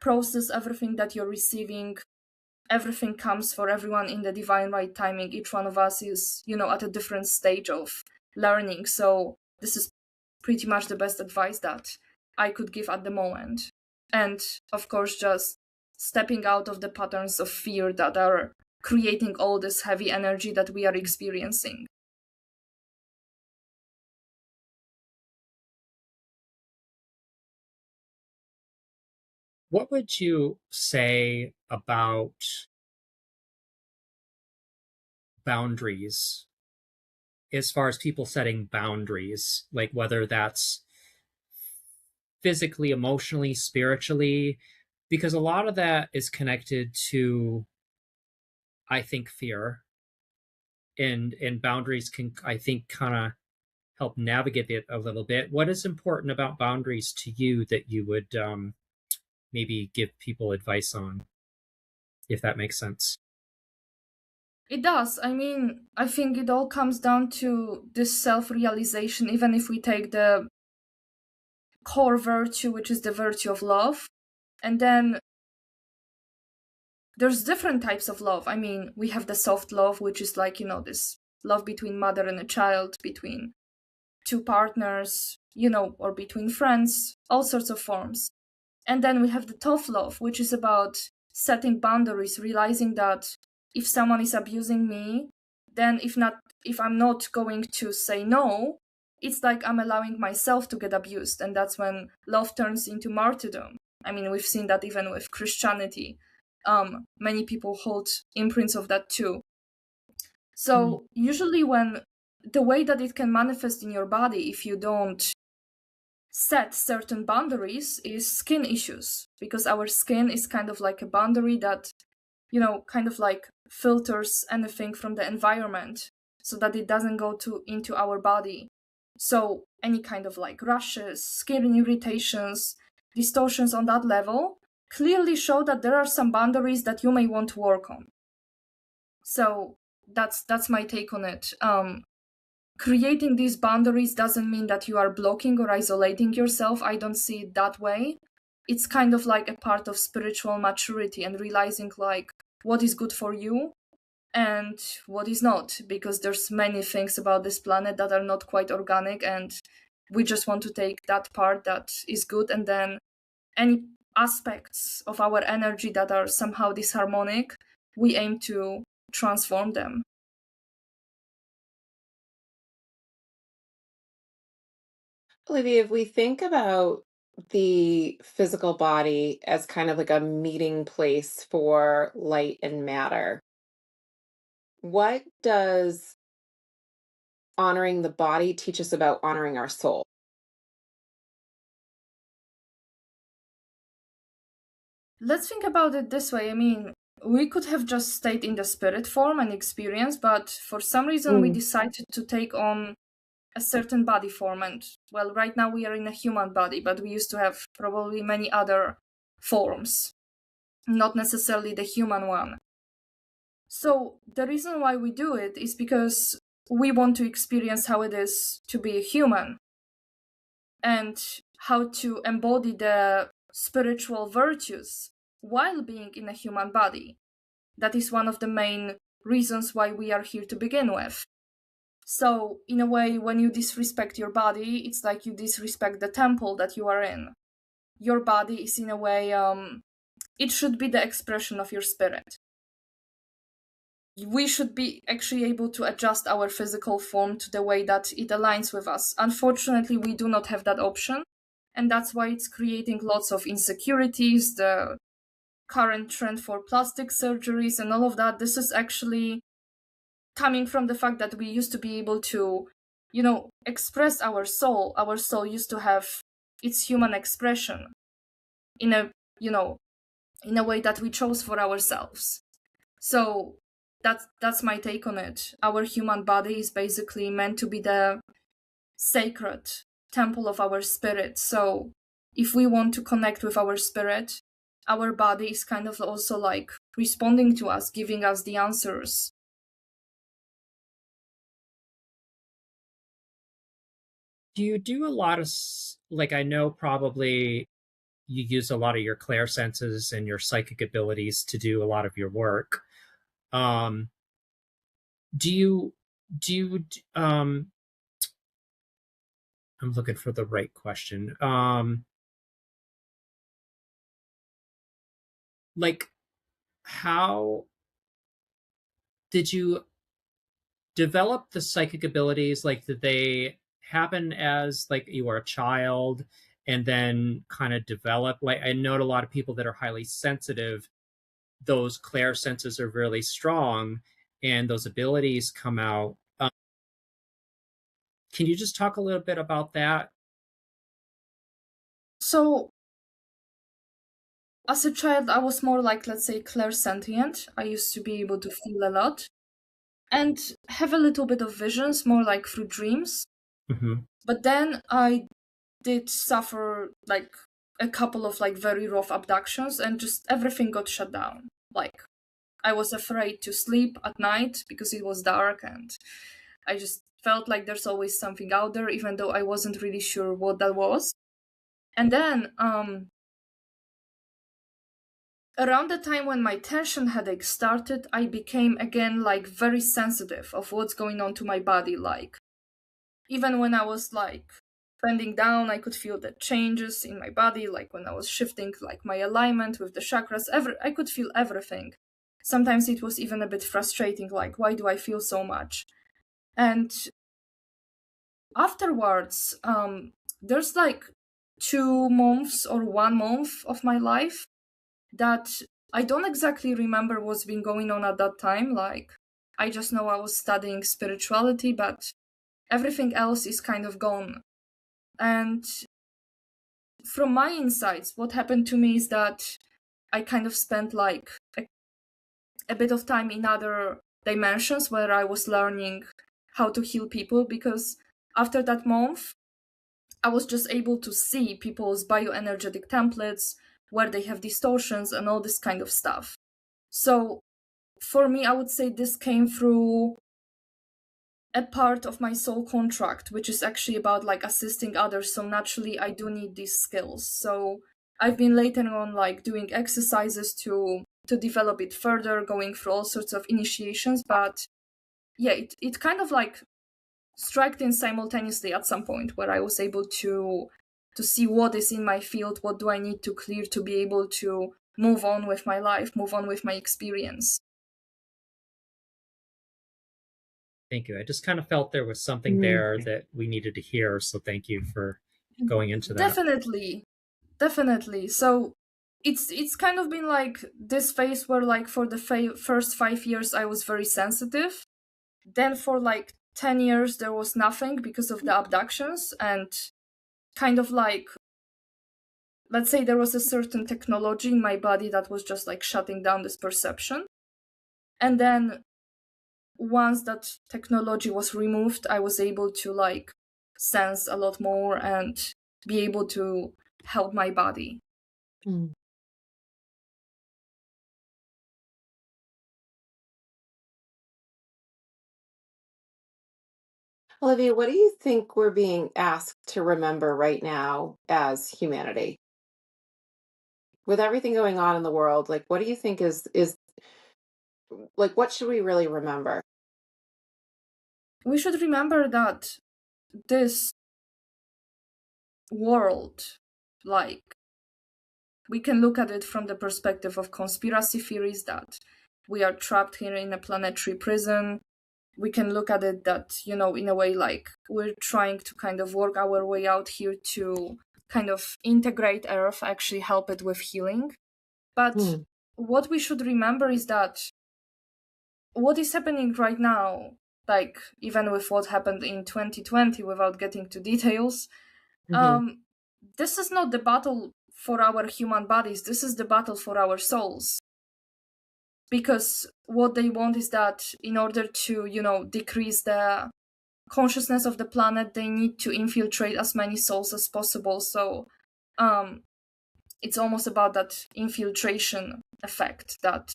C: process everything that you're receiving. Everything comes for everyone in the divine right timing. Each one of us is, at a different stage of learning. So this is pretty much the best advice that I could give at the moment. And of course, just stepping out of the patterns of fear that are creating all this heavy energy that we are experiencing.
A: What would you say about boundaries, as far as people setting boundaries, like whether that's physically, emotionally, spiritually? Because a lot of that is connected to, I think, fear, and boundaries can, I think, kind of help navigate it a little bit. What is important about boundaries to you that you would maybe give people advice on, if that makes sense?
C: It does. I mean, I think it all comes down to this self-realization, even if we take the core virtue, which is the virtue of love. And then there's different types of love. I mean, we have the soft love, which is like, this love between mother and a child, between two partners, or between friends, all sorts of forms. And then we have the tough love, which is about setting boundaries, realizing that if someone is abusing me, then if I'm not going to say no, it's like I'm allowing myself to get abused. And that's when love turns into martyrdom. I mean, we've seen that even with Christianity. Many people hold imprints of that too. So usually when the way that it can manifest in your body, if you don't set certain boundaries, is skin issues, because our skin is kind of like a boundary that, kind of like filters anything from the environment so that it doesn't go into our body. So any kind of like rashes, skin irritations, distortions on that level clearly show that there are some boundaries that you may want to work on. So that's my take on it. Creating these boundaries doesn't mean that you are blocking or isolating yourself. I don't see it that way. It's kind of like a part of spiritual maturity and realizing like what is good for you and what is not, because there's many things about this planet that are not quite organic, and we just want to take that part that is good, and then any aspects of our energy that are somehow disharmonic, we aim to transform them.
B: Olivia, if we think about the physical body as kind of like a meeting place for light and matter, what does honoring the body teach us about honoring our soul?
C: Let's think about it this way. I mean, we could have just stayed in the spirit form and experience, but for some reason we decided to take on a certain body form. And well, right now we are in a human body, but we used to have probably many other forms, not necessarily the human one. So the reason why we do it is because we want to experience how it is to be a human and how to embody the spiritual virtues while being in a human body. That is one of the main reasons why we are here to begin with. So, in a way, when you disrespect your body, it's like you disrespect the temple that you are in. Your body is, in a way, it should be the expression of your spirit. We should be actually able to adjust our physical form to the way that it aligns with us. Unfortunately, we do not have that option, and that's why it's creating lots of insecurities, the current trend for plastic surgeries and all of that. This is actually coming from the fact that we used to be able to, express our soul. Our soul used to have its human expression in a, in a way that we chose for ourselves. So that's my take on it. Our human body is basically meant to be the sacred temple of our spirit. So if we want to connect with our spirit, our body is kind of also like responding to us, giving us the answers.
A: Do you do a lot of, like, I know probably you use a lot of your clair senses and your psychic abilities to do a lot of your work. Do you I'm looking for the right question. Like, how did you develop the psychic abilities? Like, did they happen as like you were a child and then kind of develop? Like, I know a lot of people that are highly sensitive, those clair senses are really strong and those abilities come out. Can you just talk a little bit about that?
C: So as a child, I was more like, let's say, clairsentient. I used to be able to feel a lot and have a little bit of visions, more like through dreams.
A: Mm-hmm.
C: But then I did suffer like a couple of like very rough abductions, and just everything got shut down. Like, I was afraid to sleep at night because it was dark, and I just felt like there's always something out there, even though I wasn't really sure what that was. And then around the time when my tension headache started, I became again like very sensitive of what's going on to my body. Like, even when I was like bending down, I could feel the changes in my body. Like when I was shifting like my alignment with the chakras, I could feel everything. Sometimes it was even a bit frustrating, like, why do I feel so much? And afterwards, there's like 2 months or 1 month of my life that I don't exactly remember what's been going on at that time. Like, I just know I was studying spirituality, but everything else is kind of gone. And from my insights, what happened to me is that I kind of spent like a bit of time in other dimensions where I was learning how to heal people, because after that month, I was just able to see people's bioenergetic templates, where they have distortions and all this kind of stuff. So for me, I would say this came through a part of my soul contract, which is actually about like assisting others. So naturally, I do need these skills. So I've been later on like doing exercises to develop it further, going through all sorts of initiations. But yeah, it kind of like struck in simultaneously at some point where I was able to see what is in my field, what do I need to clear to be able to move on with my life, move on with my experience.
A: Thank you. I just kind of felt there was something there that we needed to hear. So thank you for going into that.
C: Definitely. So it's kind of been like this phase where like for the first 5 years I was very sensitive. Then for like 10 years there was nothing because of the abductions, and kind of like, let's say there was a certain technology in my body that was just like shutting down this perception. And then once that technology was removed, I was able to like sense a lot more and be able to help my body.
B: Olivia, what do you think we're being asked to remember right now as humanity? With everything going on in the world, like what do you think is like what should we really remember?
C: We should remember that this world, like, we can look at it from the perspective of conspiracy theories, that we are trapped here in a planetary prison. We can look at it that, you know, in a way, like, we're trying to kind of work our way out here to kind of integrate Earth, actually help it with healing. But what we should remember is that what is happening right now, like, even with what happened in 2020, without getting to details, this is not the battle for our human bodies, this is the battle for our souls. Because what they want is that in order to, you know, decrease the consciousness of the planet, they need to infiltrate as many souls as possible. So it's almost about that infiltration effect that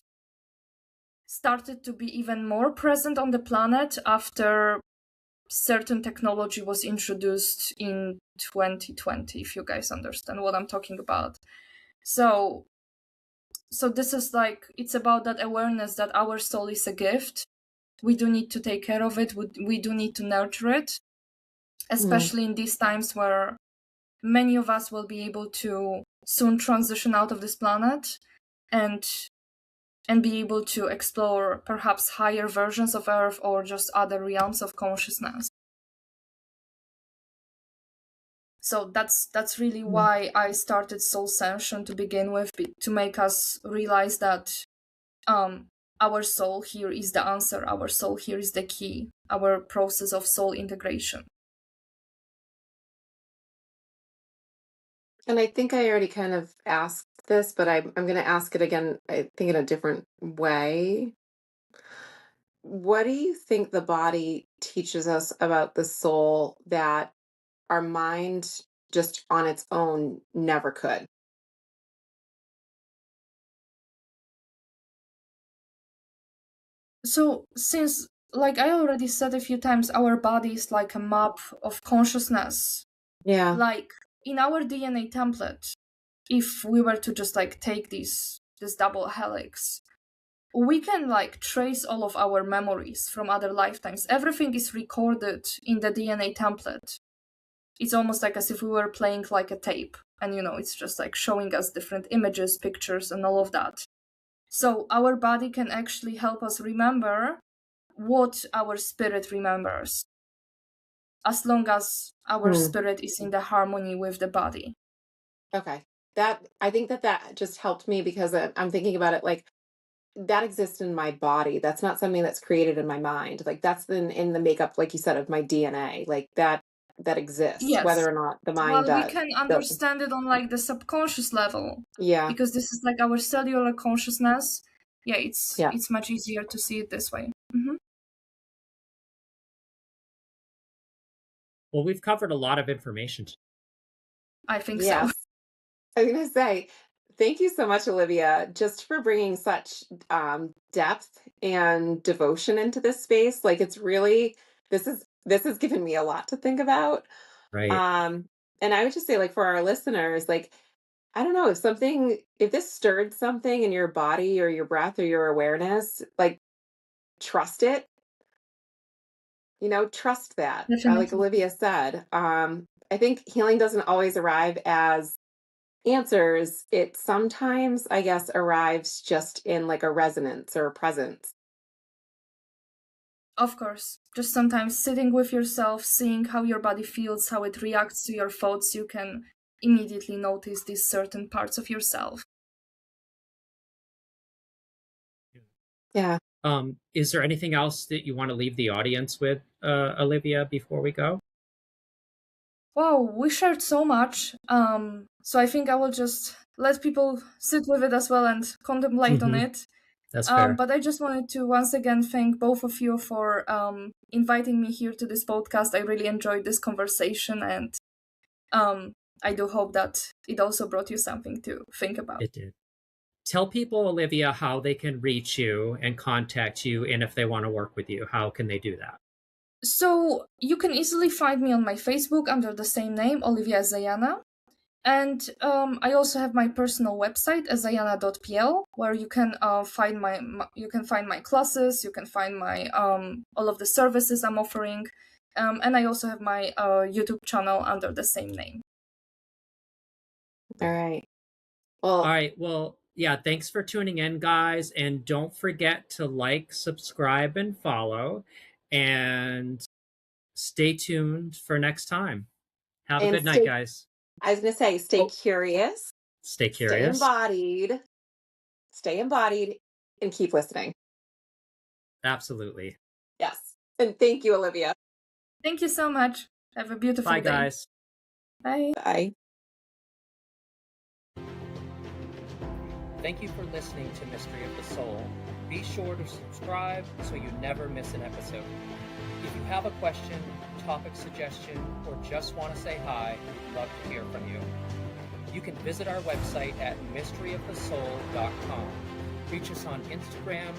C: started to be even more present on the planet after certain technology was introduced in 2020, if you guys understand what I'm talking about. So this is like, it's about that awareness that our soul is a gift. We do need to take care of it. We do need to nurture it, especially in these times where many of us will be able to soon transition out of this planet and be able to explore perhaps higher versions of Earth or just other realms of consciousness. So that's really why I started SoulScension to begin with, to make us realize that our soul here is the answer, our soul here is the key, our process of soul integration.
B: And I think I already kind of asked this, but I'm going to ask it again, I think in a different way. What do you think the body teaches us about the soul that our mind just on its own never could?
C: So since, like I already said a few times, our body is like a map of consciousness.
B: Yeah.
C: Like in our DNA template, if we were to just like take this double helix, we can like trace all of our memories from other lifetimes. Everything is recorded in the DNA template. It's almost like as if we were playing like a tape, and you know, it's just like showing us different images, pictures, and all of that. So our body can actually help us remember what our spirit remembers, as long as our spirit is in the harmony with the body.
B: Okay. I think that just helped me because I'm thinking about it like that exists in my body. That's not something that's created in my mind. Like that's in the makeup, like you said, of my DNA. Like that exists, whether
C: Yes.
B: or not the mind
C: Well, we
B: does.
C: can
B: Doesn't.
C: understand it on like the subconscious level
B: Yeah.
C: because this is like our cellular consciousness. Yeah,
B: Yeah.
C: it's much easier to see it this way. Hmm.
A: Well, we've covered a lot of information.
C: I think so.
B: Yes. I was gonna say, thank you so much, Olivia, just for bringing such depth and devotion into this space. Like, it's really this has given me a lot to think about.
A: Right.
B: Um, and I would just say, like, for our listeners, like, I don't know if this stirred something in your body or your breath or your awareness, like, trust it. Trust that. Like
C: Definitely.
B: Olivia said, I think healing doesn't always arrive as answers. It sometimes, I guess, arrives just in like a resonance or a presence.
C: Of course. Just sometimes sitting with yourself, seeing how your body feels, how it reacts to your thoughts, you can immediately notice these certain parts of yourself.
B: Yeah.
A: Is there anything else that you want to leave the audience with, Olivia, before we go?
C: Wow, we shared so much. So I think I will just let people sit with it as well and contemplate on it.
A: That's fair.
C: But I just wanted to once again thank both of you for inviting me here to this podcast. I really enjoyed this conversation, and I do hope that it also brought you something to think about.
A: It did. Tell people, Olivia, how they can reach you and contact you, and if they want to work with you, how can they do that?
C: So you can easily find me on my Facebook under the same name, Olivia Ezayana. And I also have my personal website, ezayana.pl, where you can find my classes, you can find my all of the services I'm offering, and I also have my YouTube channel under the same name.
B: All right.
A: All
B: Well,
A: right. Well, yeah, thanks for tuning in, guys. And don't forget to like, subscribe, and follow. And stay tuned for next time. Have a
B: and
A: good night, guys.
B: I was going to say, stay
A: Oh,
B: curious,
A: stay
B: stay
A: curious.
B: embodied, and keep listening.
A: Absolutely.
B: Yes. And thank you, Olivia.
C: Thank you so much. Have a beautiful
A: Bye,
C: day.
A: guys.
C: Bye.
B: Bye.
A: Thank you for listening to Mystery of the Soul. Be sure to subscribe so you never miss an episode. If you have a question, topic suggestion, or just want to say hi, we'd love to hear from you. You can visit our website at mysteryofthesoul.com. Reach us on Instagram,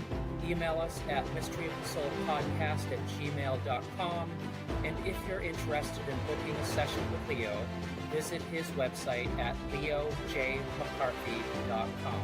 A: email us at mysteryofthesoulpodcast@gmail.com, and if you're interested in booking a session with Leo, visit his website at leojmccarthy.com.